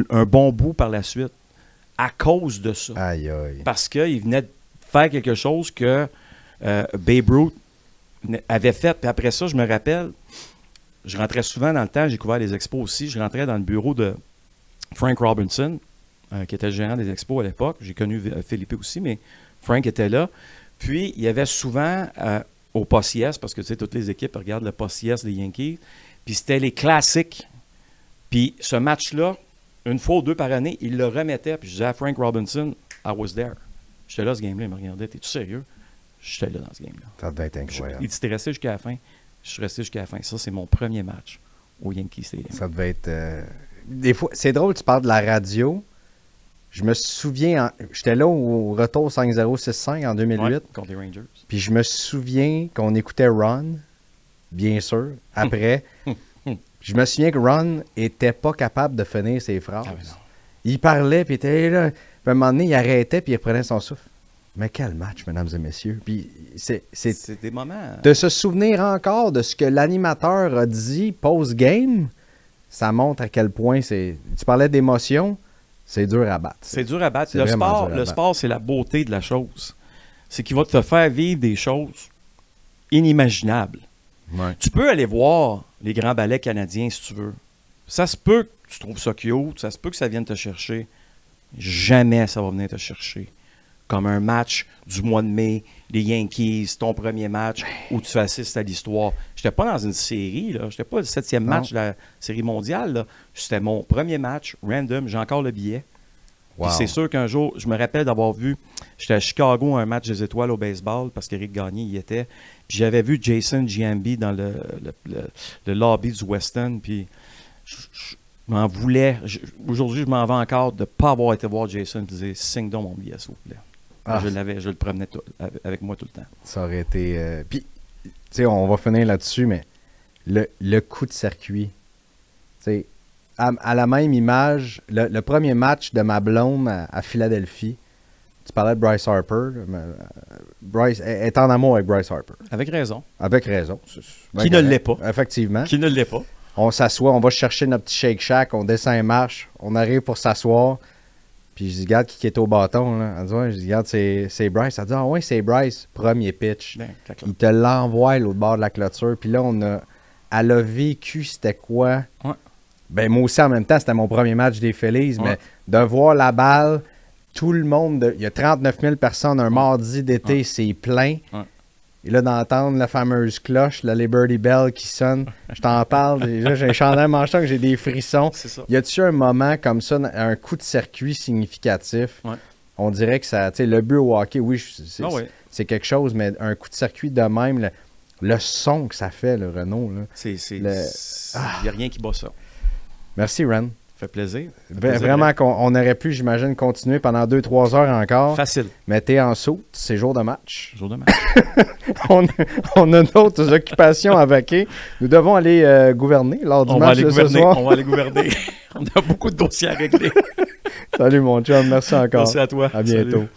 C: un bon bout par la suite, à cause de ça.
E: Aïe, aïe.
C: Parce qu'il venait de faire quelque chose que Babe Ruth avait fait. Puis après ça, je me rappelle, je rentrais souvent dans le temps, j'ai couvert les expos aussi, je rentrais dans le bureau de Frank Robinson, qui était le gérant des expos à l'époque. J'ai connu Philippe aussi, mais Frank était là. Puis, il y avait souvent au post-yes, parce que tu sais, toutes les équipes regardent le post-yes des Yankees, puis c'était les classiques. Puis, ce match-là, une fois ou deux par année, il le remettait, puis je disais à Frank Robinson, I was there. J'étais là, ce game-là, il me regardait, t'es-tu sérieux? J'étais là dans ce game-là.
E: Ça devait être incroyable.
C: Il dit, t'es resté jusqu'à la fin. Je suis resté jusqu'à la fin. Ça, c'est mon premier match au Yankee Stadium.
E: Ça devait être... Des fois, c'est drôle, tu parles de la radio. Je me souviens, j'étais là au retour 5-0-6-5 en 2008.
C: Ouais, contre les Rangers.
E: Puis je me souviens qu'on écoutait Ron, bien sûr, après. Je me souviens que Ron était pas capable de finir ses phrases.
C: Ah, non.
E: Il parlait, puis il était là. Puis à un moment donné, il arrêtait, puis il reprenait son souffle. Mais quel match, mesdames et messieurs. Puis c'est
C: des moments...
E: De se souvenir encore de ce que l'animateur a dit post-game, ça montre à quel point c'est... Tu parlais d'émotion, c'est dur à battre.
C: C'est dur à battre.
E: C'est vraiment dur à
C: Le
E: battre.
C: sport, c'est la beauté de la chose. C'est qu'il va te faire vivre des choses inimaginables.
E: Ouais.
C: Tu peux aller voir les grands ballets canadiens si tu veux. Ça se peut que tu trouves ça cute, ça se peut que ça vienne te chercher. Jamais ça va venir te chercher. Comme un match du mois de mai, les Yankees, ton premier match où tu assistes à l'histoire. J'étais pas dans une série, là. J'étais pas le 7e match de la série mondiale, là. C'était mon premier match, random. J'ai encore le billet.
E: Wow.
C: Puis c'est sûr qu'un jour, je me rappelle d'avoir vu, j'étais à Chicago, un match des étoiles au baseball, parce qu'Éric Gagné y était. Puis j'avais vu Jason Giambi dans le lobby du Weston, puis je m'en voulais. Aujourd'hui, je m'en vais encore de ne pas avoir été voir Jason et dire « Signe donc mon billet, s'il vous plaît ».
E: Ah.
C: Je le promenais avec moi tout le temps.
E: Ça aurait été... Puis, tu sais, on va finir là-dessus, mais le coup de circuit, tu sais, à la même image, le premier match de ma blonde à Philadelphie, tu parlais de Bryce Harper. Bryce est en amour avec Bryce Harper.
C: Avec raison.
E: Avec raison.
C: Qui ne l'est pas.
E: Effectivement.
C: Qui ne l'est pas.
E: On s'assoit, on va chercher notre petit Shake Shack, on descend les marches, on arrive pour s'asseoir. Puis je dis, regarde qui est au bâton. Là. Elle dit, ouais, je dis, regarde, c'est Bryce. Elle dit, ah ouais, c'est Bryce. Premier pitch.
C: Ben,
E: Il te l'envoie à l'autre bord de la clôture. Puis là, elle a vécu, c'était quoi?
C: Ouais.
E: Ben moi aussi, en même temps, c'était mon premier match des Phillies.
C: Ouais.
E: Mais de voir la balle, tout le monde, il y a 39 000 personnes un mardi d'été, c'est plein.
C: Ouais.
E: Et là, d'entendre la fameuse cloche, la Liberty Bell qui sonne, je t'en parle, déjà, j'ai un chandail manchon que j'ai des frissons.
C: C'est ça.
E: Y a-tu un moment comme ça, un coup de circuit significatif?
C: Ouais.
E: On dirait que ça, tu sais, le but au hockey, oui,
C: ouais.
E: c'est quelque chose, mais un coup de circuit de même, le son que ça fait, le Renault. Là.
C: Il n'y a rien qui bat ça.
E: Merci, Ren.
C: Ça fait plaisir.
E: Vraiment, on aurait pu, j'imagine, continuer pendant 2-3 heures encore.
C: Facile.
E: Mais t'es en saut, c'est jour de match.
C: Jour de match.
E: on a d'autres occupations à vaquer. Nous devons aller gouverner lors du match de ce soir.
C: On va aller gouverner. On a beaucoup de dossiers à régler.
E: Salut, mon chum. Merci encore.
C: Merci à toi.
E: À bientôt.
C: Salut.